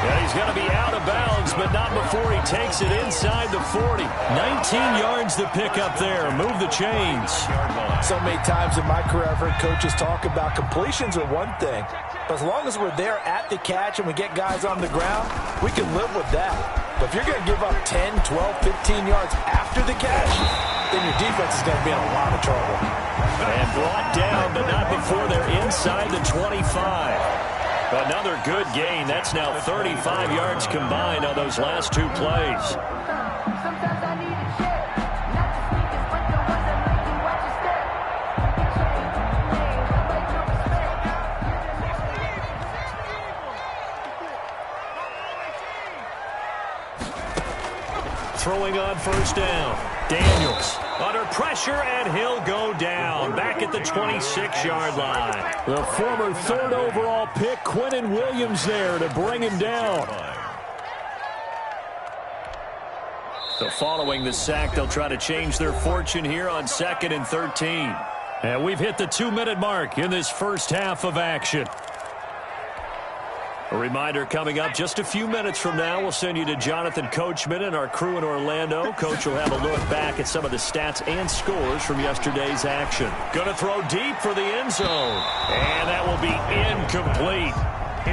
And he's going to be out of bounds, but not before he takes it inside the 40. 19 yards to pick up there. Move the chains. So many times in my career, I've heard coaches talk about completions are one thing. But as long as we're there at the catch and we get guys on the ground, we can live with that. But if you're going to give up 10, 12, 15 yards after the catch, then your defense is going to be in a lot of trouble. And brought down, but not before they're inside the 25. Another good gain. That's now 35 yards combined on those last 2 plays. Throwing on first down. Daniels under pressure, and he'll go down. Back at the 26-yard line. The former 3rd overall pick, Quinnen Williams, there to bring him down. So following the sack, they'll try to change their fortune here on 2nd and 13. And we've hit the 2-minute mark in this first half of action. A reminder coming up just a few minutes from now. We'll send you to Jonathan Coachman and our crew in Orlando. Coach will have a look back at some of the stats and scores from yesterday's action. Going to throw deep for the end zone. And that will be incomplete.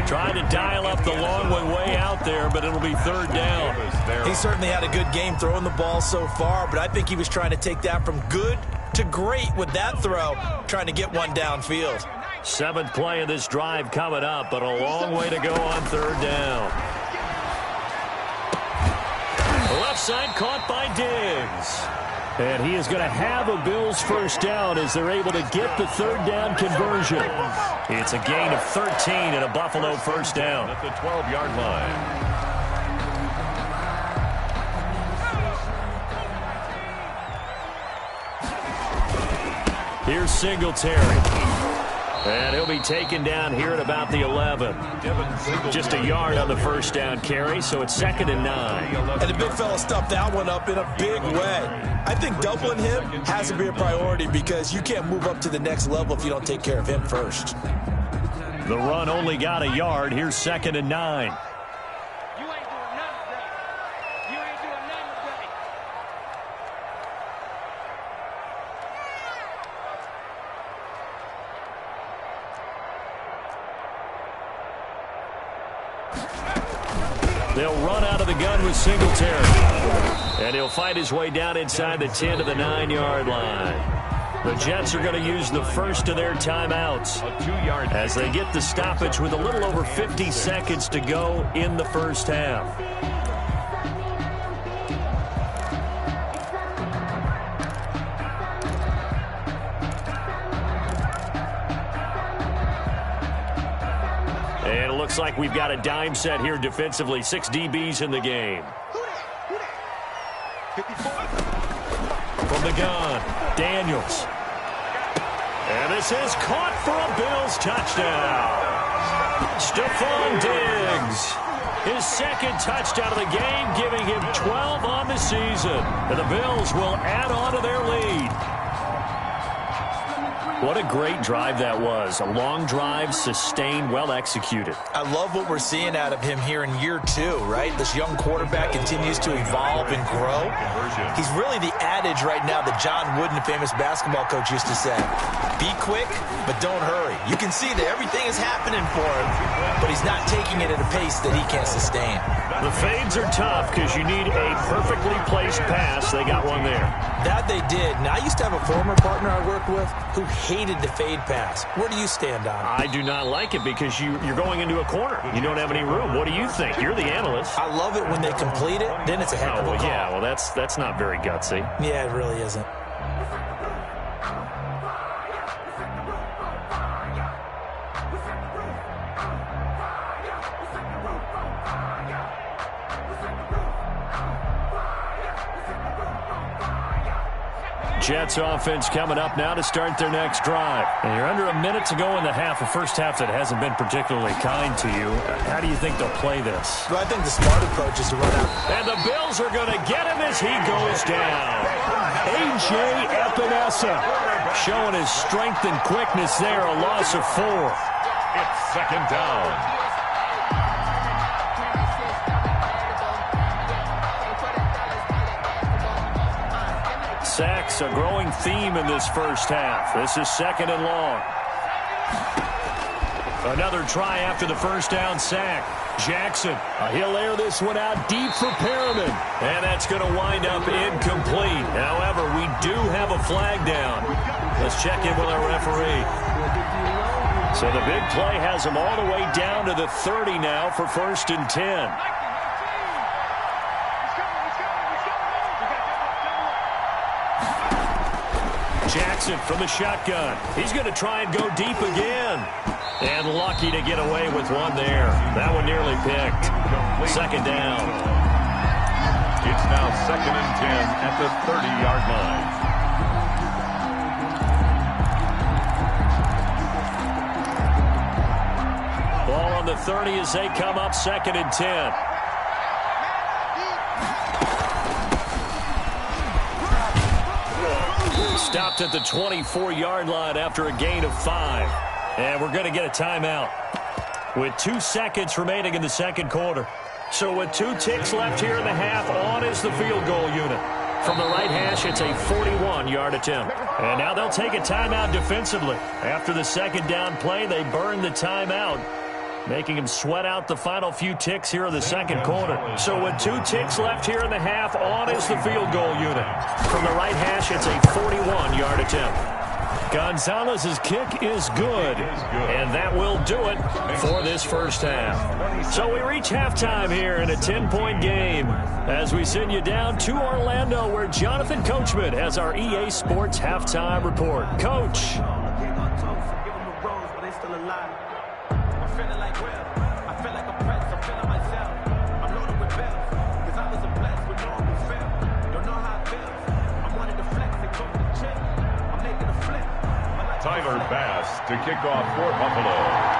Trying to dial up the long one way out there, but it'll be 3rd down. He certainly had a good game throwing the ball so far, but I think he was trying to take that from good to great with that throw, trying to get one downfield. 7th play of this drive coming up, but a long way to go on 3rd down. Left side caught by Diggs. And he is going to have a Bills first down as they're able to get the 3rd down conversion. It's a gain of 13 and a Buffalo first down. At the 12-yard line. Here's Singletary. And he'll be taken down here at about the 11. Just a yard on the first down carry, so it's 2nd and 9. And the big fella stuffed that one up in a big way. I think doubling him has to be a priority because you can't move up to the next level if you don't take care of him first. The run only got a yard. Here's 2nd and 9. They'll run out of the gun with Singletary. And he'll fight his way down inside the 10 to the 9-yard line. The Jets are going to use the first of their timeouts as they get the stoppage with a little over 50 seconds to go in the first half. And it looks like we've got a dime set here defensively. 6 DBs in the game. From the gun, Daniels. And this is caught for a Bills touchdown. Stephon Diggs. His second touchdown of the game, giving him 12 on the season. And the Bills will add on to their lead. What a great drive that was. A long drive, sustained, well executed. I love what we're seeing out of him here in year 2, right? This young quarterback continues to evolve and grow. He's really the adage right now that John Wooden, the famous basketball coach, used to say. Be quick, but don't hurry. You can see that everything is happening for him, but he's not taking it at a pace that he can't sustain. The fades are tough because you need a perfectly placed pass. They got one there. That they did. Now, I used to have a former partner I worked with who hated the fade pass. Where do you stand on it? I do not like it because you're going into a corner. You don't have any room. What do you think? You're the analyst. I love it when they complete it. Then it's a heck of a call. Yeah, well, that's not very gutsy. Yeah, it really isn't. Jets offense coming up now to start their next drive. And you're under a minute to go in the half, a first half that hasn't been particularly kind to you. How do you think they'll play this? Well, I think the smart approach is to run out. And the Bills are going to get him as he goes down. A.J. Epinesa showing his strength and quickness there, a loss of 4. It's second down. Sacks a growing theme in this first half. This is second and long. Another try after the first down sack. Jackson, he'll air this one out deep for Perriman. And that's going to wind up incomplete. However, we do have a flag down. Let's check in with our referee. So the big play has him all the way down to the 30 now for 1st and 10. Jackson from the shotgun. He's going to try and go deep again. And lucky to get away with one there. That one nearly picked. Second down. It's now 2nd and 10 at the 30-yard line. Ball on the 30 as they come up 2nd and 10. Stopped at the 24-yard line after a gain of 5. And we're going to get a timeout with 2 seconds remaining in the second quarter. So with 2 ticks left here in the half, on is the field goal unit. From the right hash, it's a 41-yard attempt. And now they'll take a timeout defensively. After the second down play, they burn the timeout, making him sweat out the final few ticks here in the second quarter. So with 2 ticks left here in the half, on is the field goal unit. From the right hash, it's a 41-yard attempt. Gonzalez's kick is good, and that will do it for this first half. So we reach halftime here in a 10-point game as we send you down to Orlando, where Jonathan Coachman has our EA Sports halftime report. Coach. Tyler Bass to kick off for Buffalo.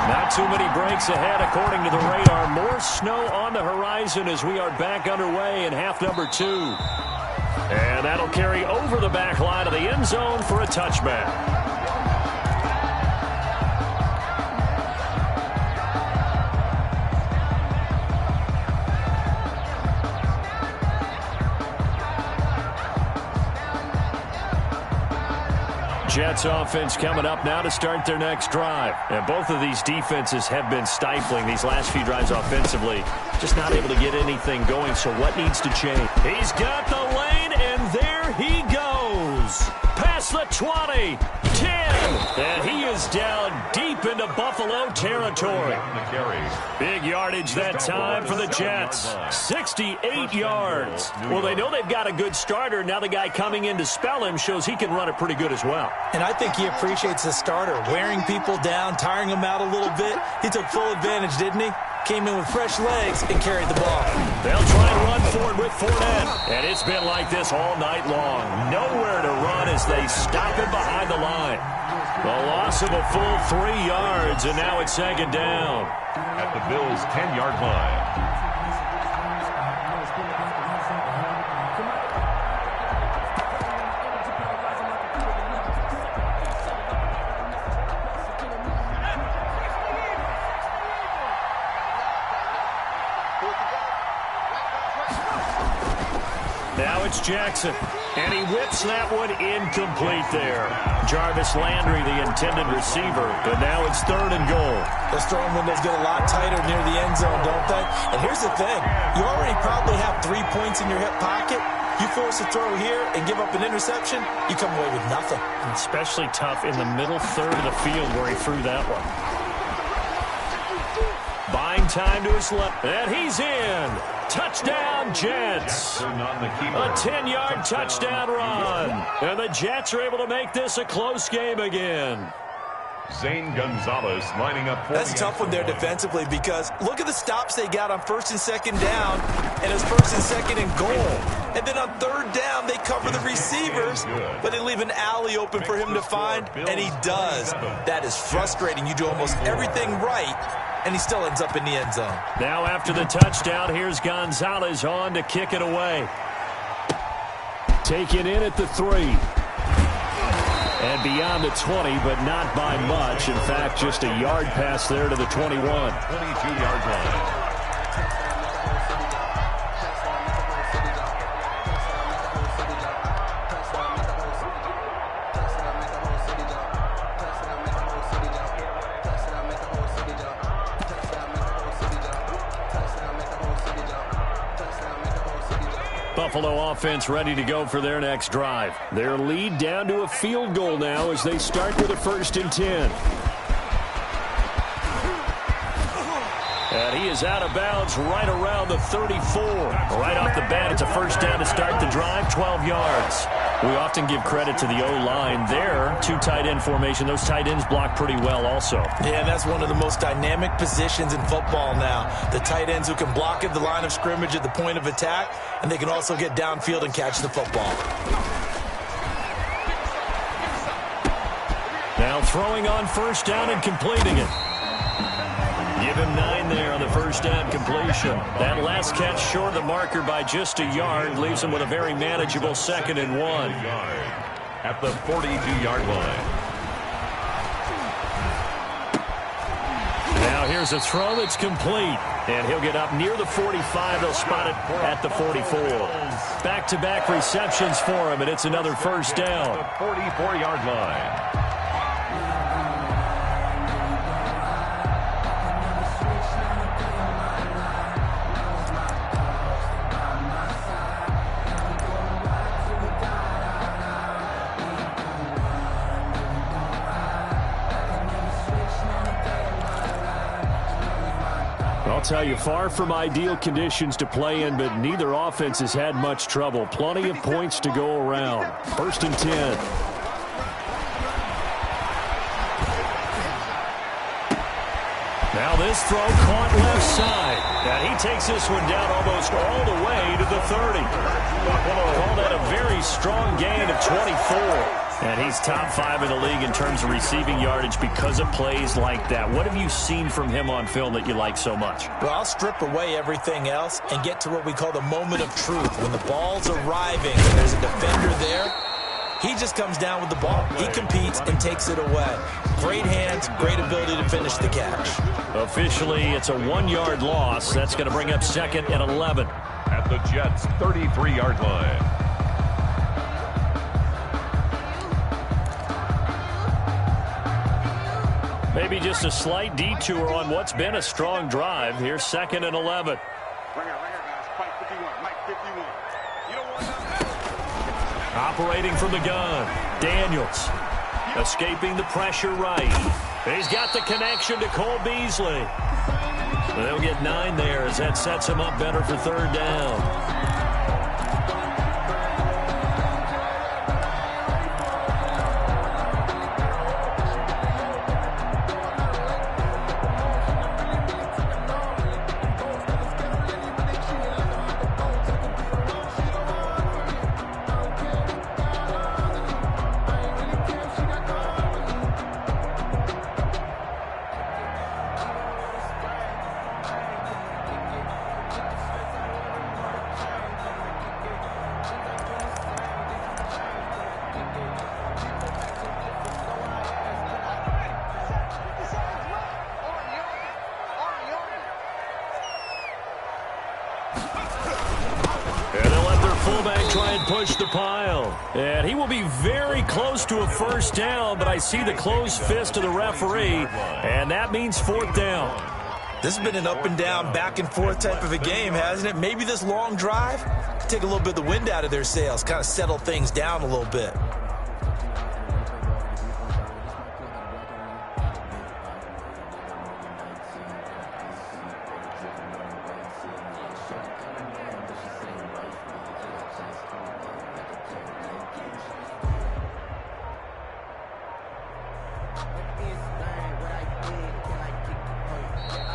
Not too many breaks ahead according to the radar. More snow on the horizon as we are back underway in half number 2. And that'll carry over the back line of the end zone for a touchback. Jets offense coming up now to start their next drive. And both of these defenses have been stifling these last few drives offensively. Just not able to get anything going, so what needs to change? He's got the lane, and there he goes. Past the 20, 10, and he is down deep into Buffalo territory. Big yardage that time for the Jets. 68 yards. Well, they know they've got a good starter. Now the guy coming in to spell him shows he can run it pretty good as well. And I think he appreciates the starter, wearing people down, tiring them out a little bit. He took full advantage, didn't he? Came in with fresh legs and carried the ball. They'll try and run forward with Fournette. And it's been like this all night long. Nowhere to run as they stop him behind the line. The loss of a full 3 yards, and now it's second down. At the Bills' 10-yard line. Now it's Jackson, and he whips that one incomplete there. Jarvis Landry, the intended receiver, but now it's 3rd and goal. Those throwing windows get a lot tighter near the end zone, don't they? And here's the thing. You already probably have 3 points in your hip pocket. You force a throw here and give up an interception, you come away with nothing. And especially tough in the middle third of the field where he threw that one. Buying time to his left, and he's in. Touchdown, Jets. A 10-yard touchdown run. And the Jets are able to make this a close game again. Zane Gonzalez lining up for That's a tough one there defensively because look at the stops they got on 1st and 2nd down, and it's 1st and 2nd and goal. And then on 3rd down, they cover the receivers, but they leave an alley open for him to find, and he does. That is frustrating. You do almost everything right, and he still ends up in the end zone. Now after the touchdown, here's Gonzalez on to kick it away. Taken in at the 3. And beyond the 20, but not by much. In fact, just a yard pass there to the 21. 22-yard line. Buffalo offense ready to go for their next drive. Their lead down to a field goal now as they start with a 1st and 10. And he is out of bounds right around the 34. Right off the bat, it's a 1st down to start the drive, 12 yards. We often give credit to the O-line there. 2 tight end formation. Those tight ends block pretty well also. Yeah, and that's one of the most dynamic positions in football now. The tight ends who can block at the line of scrimmage at the point of attack, and they can also get downfield and catch the football. Now throwing on 1st down and completing it. Give him 9 there on the 1st down completion. That last catch short of the marker by just a yard leaves him with a very manageable 2nd and 1. At the 42-yard line. Now here's a throw that's complete. And he'll get up near the 45. They'll spot it at the 44. Back-to-back receptions for him, and it's another 1st down. The 44-yard line. I'll tell you, far from ideal conditions to play in, but neither offense has had much trouble. Plenty of points to go around. 1st and 10. Now this throw caught left side. And he takes this one down almost all the way to the 30. Call that a very strong gain of 24. And he's top 5 in the league in terms of receiving yardage because of plays like that. What have you seen from him on film that you like so much? Well, I'll strip away everything else and get to what we call the moment of truth. When the ball's arriving and there's a defender there, he just comes down with the ball. He competes and takes it away. Great hands, great ability to finish the catch. Officially, it's a 1-yard loss. That's going to bring up 2nd and 11. At the Jets' 33-yard line. Maybe just a slight detour on what's been a strong drive. Here's 2nd and 11. Operating from the gun, Daniels. Escaping the pressure right. He's got the connection to Cole Beasley. They'll get 9 there as that sets him up better for 3rd down. Push the pile. And he will be very close to a 1st down, but I see the closed fist of the referee, and that means 4th down. This has been an up and down, back and forth type of a game, hasn't it? Maybe this long drive could take a little bit of the wind out of their sails, kind of settle things down a little bit.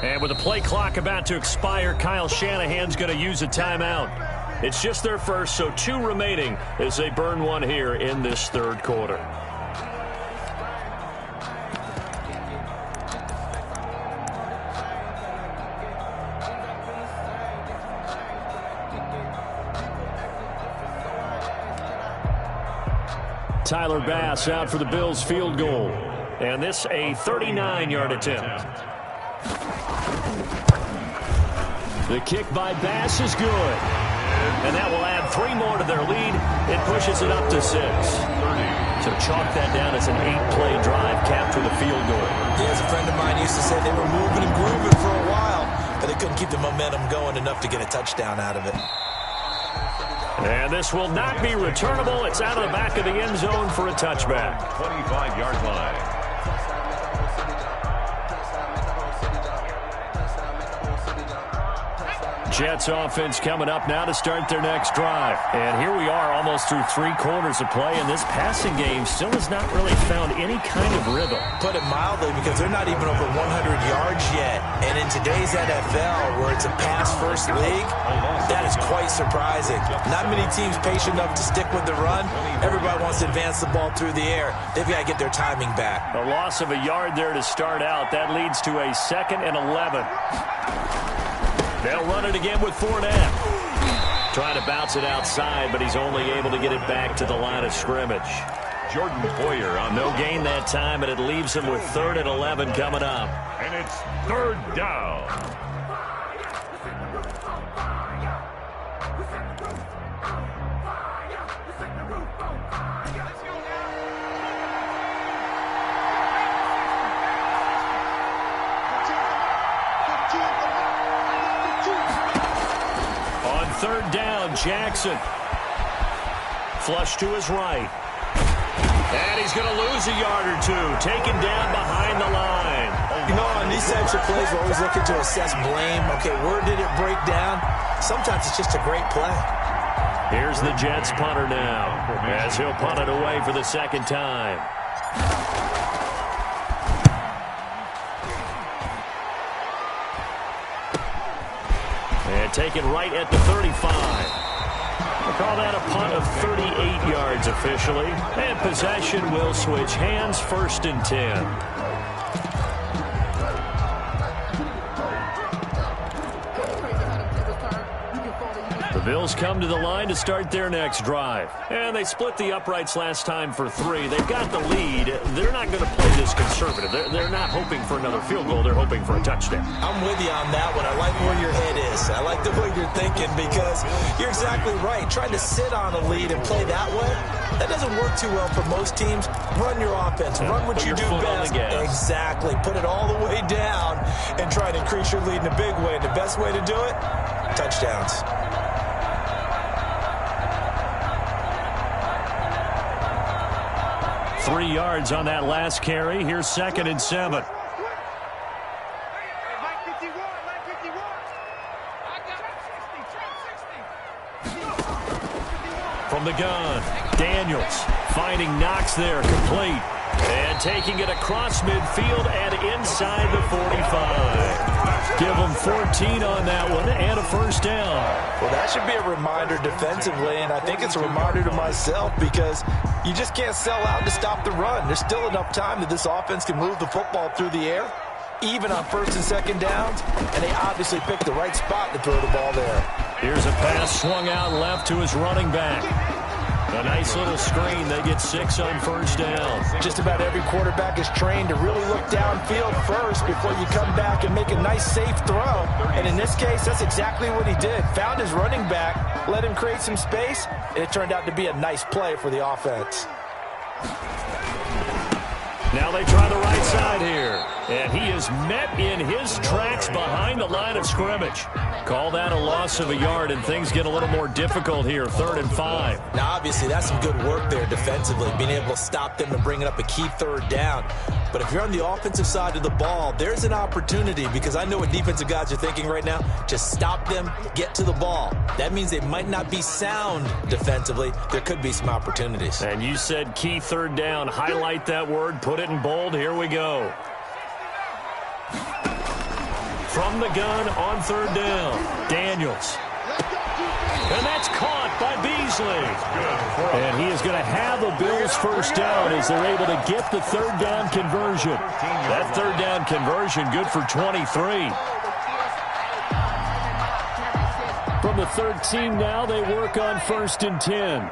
And with the play clock about to expire, Kyle Shanahan's going to use a timeout. It's just their first, so 2 remaining as they burn 1 here in this 3rd quarter. Tyler Bass out for the Bills field goal. And this a 39-yard attempt. The kick by Bass is good. And that will add 3 more to their lead. It pushes it up to 6. So chalk that down as an 8-play drive capped with a field goal. Yeah, as a friend of mine used to say, they were moving and grooving for a while, but they couldn't keep the momentum going enough to get a touchdown out of it. And this will not be returnable. It's out of the back of the end zone for a touchback. 25-yard line. Jets offense coming up now to start their next drive. And here we are almost through 3 quarters of play, and this passing game still has not really found any kind of rhythm. Put it mildly, because they're not even over 100 yards yet. And in today's NFL, where it's a pass-first league, that is quite surprising. Not many teams patient enough to stick with the run. Everybody wants to advance the ball through the air. They've got to get their timing back. A loss of a yard there to start out. That leads to a 2nd and 11. They'll run it again with Fournette. Trying to bounce it outside, but he's only able to get it back to the line of scrimmage. Jordan Poyer on no gain that time, and it leaves him with 3rd and 11 coming up. And it's 3rd down. On 3rd down, Jackson. Flush to his right. And he's going to lose a yard or 2. Taken down behind the line. You know, on these types of plays, we're always looking to assess blame. Okay, where did it break down? Sometimes it's just a great play. Here's the Jets punter now, as he'll punt it away for the 2nd time. And taken right at the 35. We'll call that a punt of 38 yards officially. And possession will switch hands, 1st and 10. The Bills come to the line to start their next drive. And they split the uprights last time for 3. They've got the lead. They're not going to play this conservative. They're not hoping for another field goal. They're hoping for a touchdown. I'm with you on that one. I like where your head is. I like the way you're thinking because you're exactly right. Trying to sit on a lead and play that way, that doesn't work too well for most teams. Run your offense. Run what you do best. Exactly. Put it all the way down and try to increase your lead in a big way. And the best way to do it, touchdowns. Three yards on that last carry. Here's 2nd and 7. From the gun, Daniels finding Knox there, complete. And taking it across midfield and inside the 45. Give them 14 on that one and a first down. Well, that should be a reminder defensively, and I think it's a reminder to myself because you just can't sell out to stop the run. There's still enough time that this offense can move the football through the air, even on 1st and 2nd downs, and they obviously picked the right spot to throw the ball there. Here's a pass swung out left to his running back. A nice little screen. They get 6 on 1st down. Just about every quarterback is trained to really look downfield first before you come back and make a nice, safe throw. And in this case, that's exactly what he did. Found his running back, let him create some space, and it turned out to be a nice play for the offense. Now they try the right side here. And he is met in his tracks behind the line of scrimmage. Call that a loss of a yard, and things get a little more difficult here, 3rd and 5. Now, obviously, that's some good work there defensively, being able to stop them and bringing up a key 3rd down. But if you're on the offensive side of the ball, there's an opportunity because I know what defensive guys are thinking right now. Just stop them, get to the ball. That means they might not be sound defensively. There could be some opportunities. And you said key 3rd down. Highlight that word, put it in bold. Here we go. From the gun on 3rd down, Daniels. And that's caught by Beasley. And he is going to have the Bills' first down as they're able to get the 3rd down conversion. That 3rd down conversion good for 23. From the 13 now, they work on 1st and 10.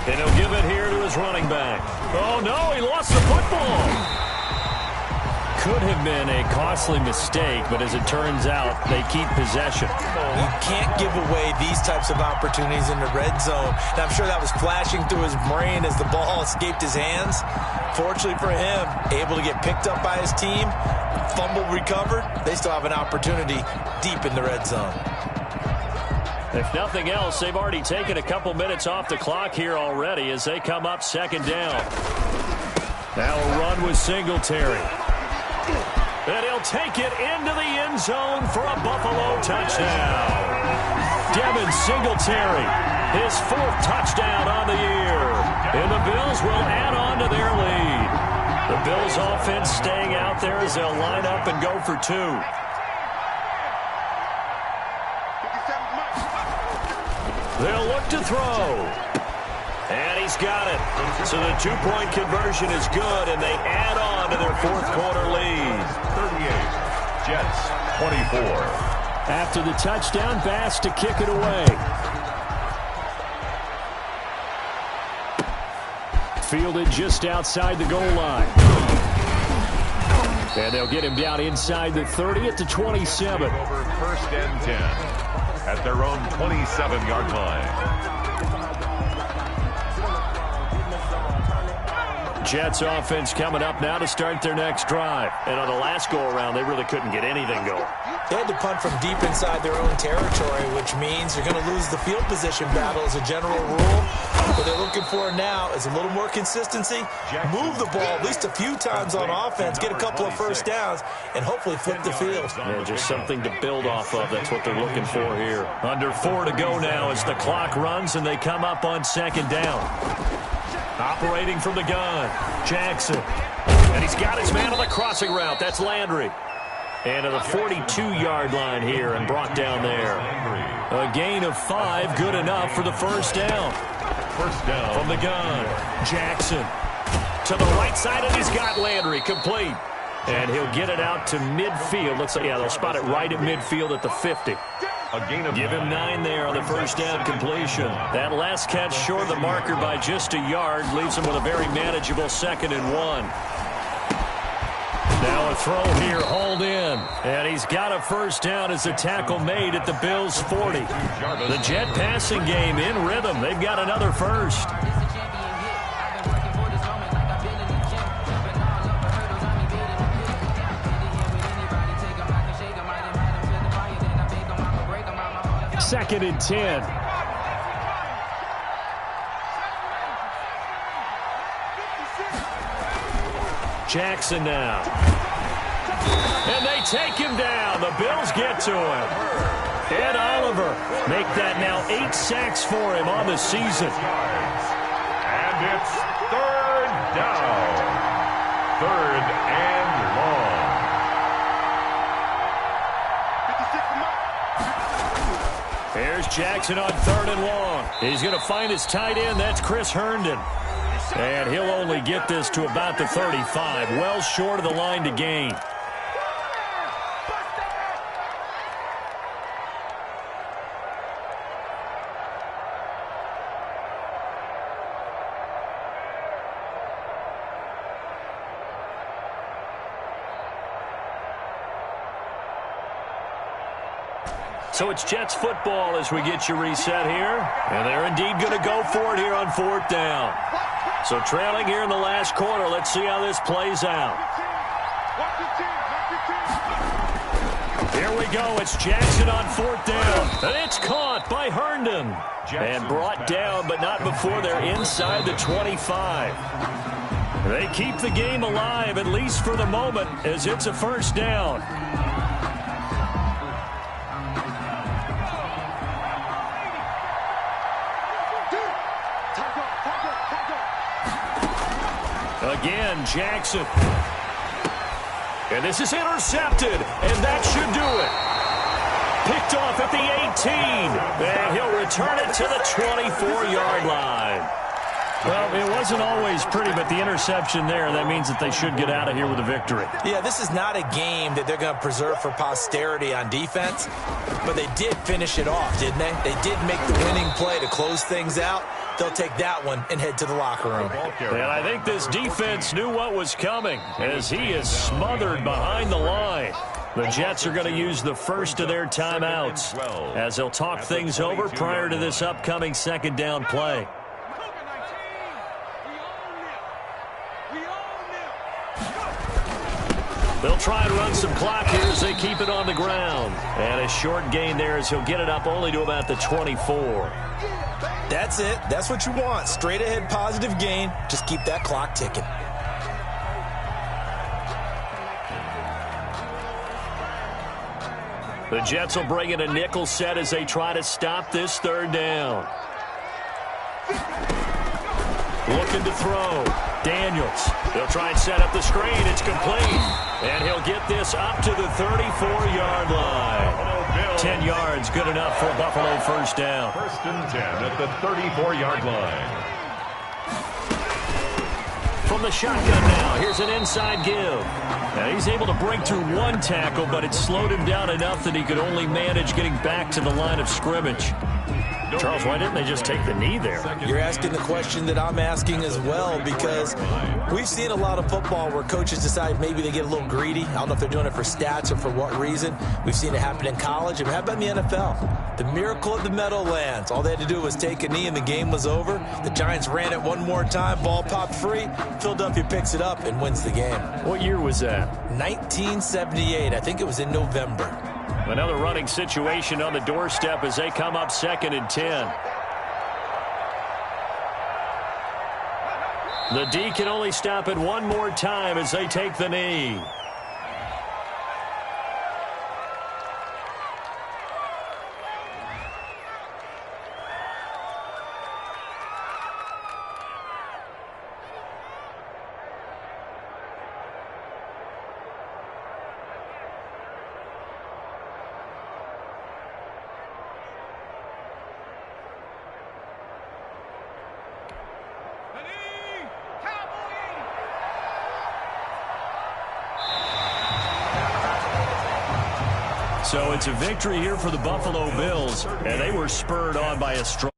And he'll give it here to his running back. Oh, no, he lost the football. Could have been a costly mistake, but as it turns out, they keep possession. You can't give away these types of opportunities in the red zone. And I'm sure that was flashing through his brain as the ball escaped his hands. Fortunately for him, able to get picked up by his team, fumble recovered. They still have an opportunity deep in the red zone. If nothing else, they've already taken a couple minutes off the clock here already as they come up 2nd down. Now a run with Singletary. And he'll take it into the end zone for a Buffalo touchdown. Devin Singletary, his 4th touchdown on the year. And the Bills will add on to their lead. The Bills offense staying out there as they'll line up and go for 2. They'll look to throw. And he's got it. So the 2-point conversion is good, and they add on to their 4th quarter lead. 38, Jets, 24. After the touchdown, Bass to kick it away. Fielded just outside the goal line. And they'll get him down inside the 30 at the 27. Over 1st and 10 at their own 27-yard line. Jets offense coming up now to start their next drive. And on the last go-around, they really couldn't get anything going. They had to punt from deep inside their own territory, which means you're going to lose the field position battle as a general rule. What they're looking for now is a little more consistency, move the ball at least a few times on offense, get a couple of first downs, and hopefully flip the field. Yeah, just something to build off of. That's what they're looking for here. Under 4 to go now as the clock runs and they come up on 2nd down. Operating from the gun, Jackson. And he's got his man on the crossing route. That's Landry. And to the 42-yard line here and brought down there. A gain of 5, good enough for the first down. First down. From the gun, Jackson. To the right side, and he's got Landry complete. And he'll get it out to midfield. Looks like, yeah, they'll spot it right at midfield at the 50. Give him 9 there on the first down completion. That last catch short of the marker by just a yard leaves him with a very manageable 2nd and 1. Now a throw here, hauled in. And he's got a first down as the tackle made at the Bills' 40. The Jet passing game in rhythm. They've got another first. Second and 10. Jackson now. And they take him down. The Bills get to him. Ed Oliver make that now 8 sacks for him on the season. And it's 3rd down. 3rd and long. Here's Jackson on 3rd and long. He's going to find his tight end. That's Chris Herndon. And he'll only get this to about the 35. Well short of the line to gain. So it's Jets football as we get you reset here. And they're indeed going to go for it here on 4th down. So trailing here in the last quarter. Let's see how this plays out. Here we go. It's Jackson on 4th down. And it's caught by Herndon. And brought down, but not before they're inside the 25. They keep the game alive, at least for the moment, as it's a first down. Again, Jackson. And this is intercepted, and that should do it. Picked off at the 18, and he'll return it to the 24-yard line. Well, it wasn't always pretty, but the interception there, that means that they should get out of here with a victory. Yeah, this is not a game that they're going to preserve for posterity on defense, but they did finish it off, didn't they? They did make the winning play to close things out. They'll take that one and head to the locker room. And I think this defense knew what was coming as he is smothered behind the line. The Jets are going to use the first of their timeouts as they'll talk things over prior to this upcoming 2nd down play. They'll try and run some clock here as they keep it on the ground. And a short gain there as he'll get it up only to about the 24. That's it. That's what you want. Straight ahead positive gain. Just keep that clock ticking. The Jets will bring in a nickel set as they try to stop this 3rd down. Looking to throw. Daniels. They'll try and set up the screen. It's complete. And he'll get this up to the 34-yard line. 10 yards, good enough for a Buffalo first down. 1st and 10 at the 34-yard line. From the shotgun now, here's an inside give. And he's able to break through one tackle, but it slowed him down enough that he could only manage getting back to the line of scrimmage. Charles, why didn't they just take the knee there? You're asking the question that I'm asking as well, because we've seen a lot of football where coaches decide maybe they get a little greedy. I don't know if they're doing it for stats or for what reason. We've seen it happen in college. And how about in the NFL? The miracle of the Meadowlands. All they had to do was take a knee and the game was over. The Giants ran it one more time. Ball popped free. Philadelphia picks it up and wins the game. What year was that? 1978. I think it was in November. Another running situation on the doorstep as they come up 2nd and 10. The D can only stop it one more time as they take the knee. So it's a victory here for the Buffalo Bills, and they were spurred on by a strong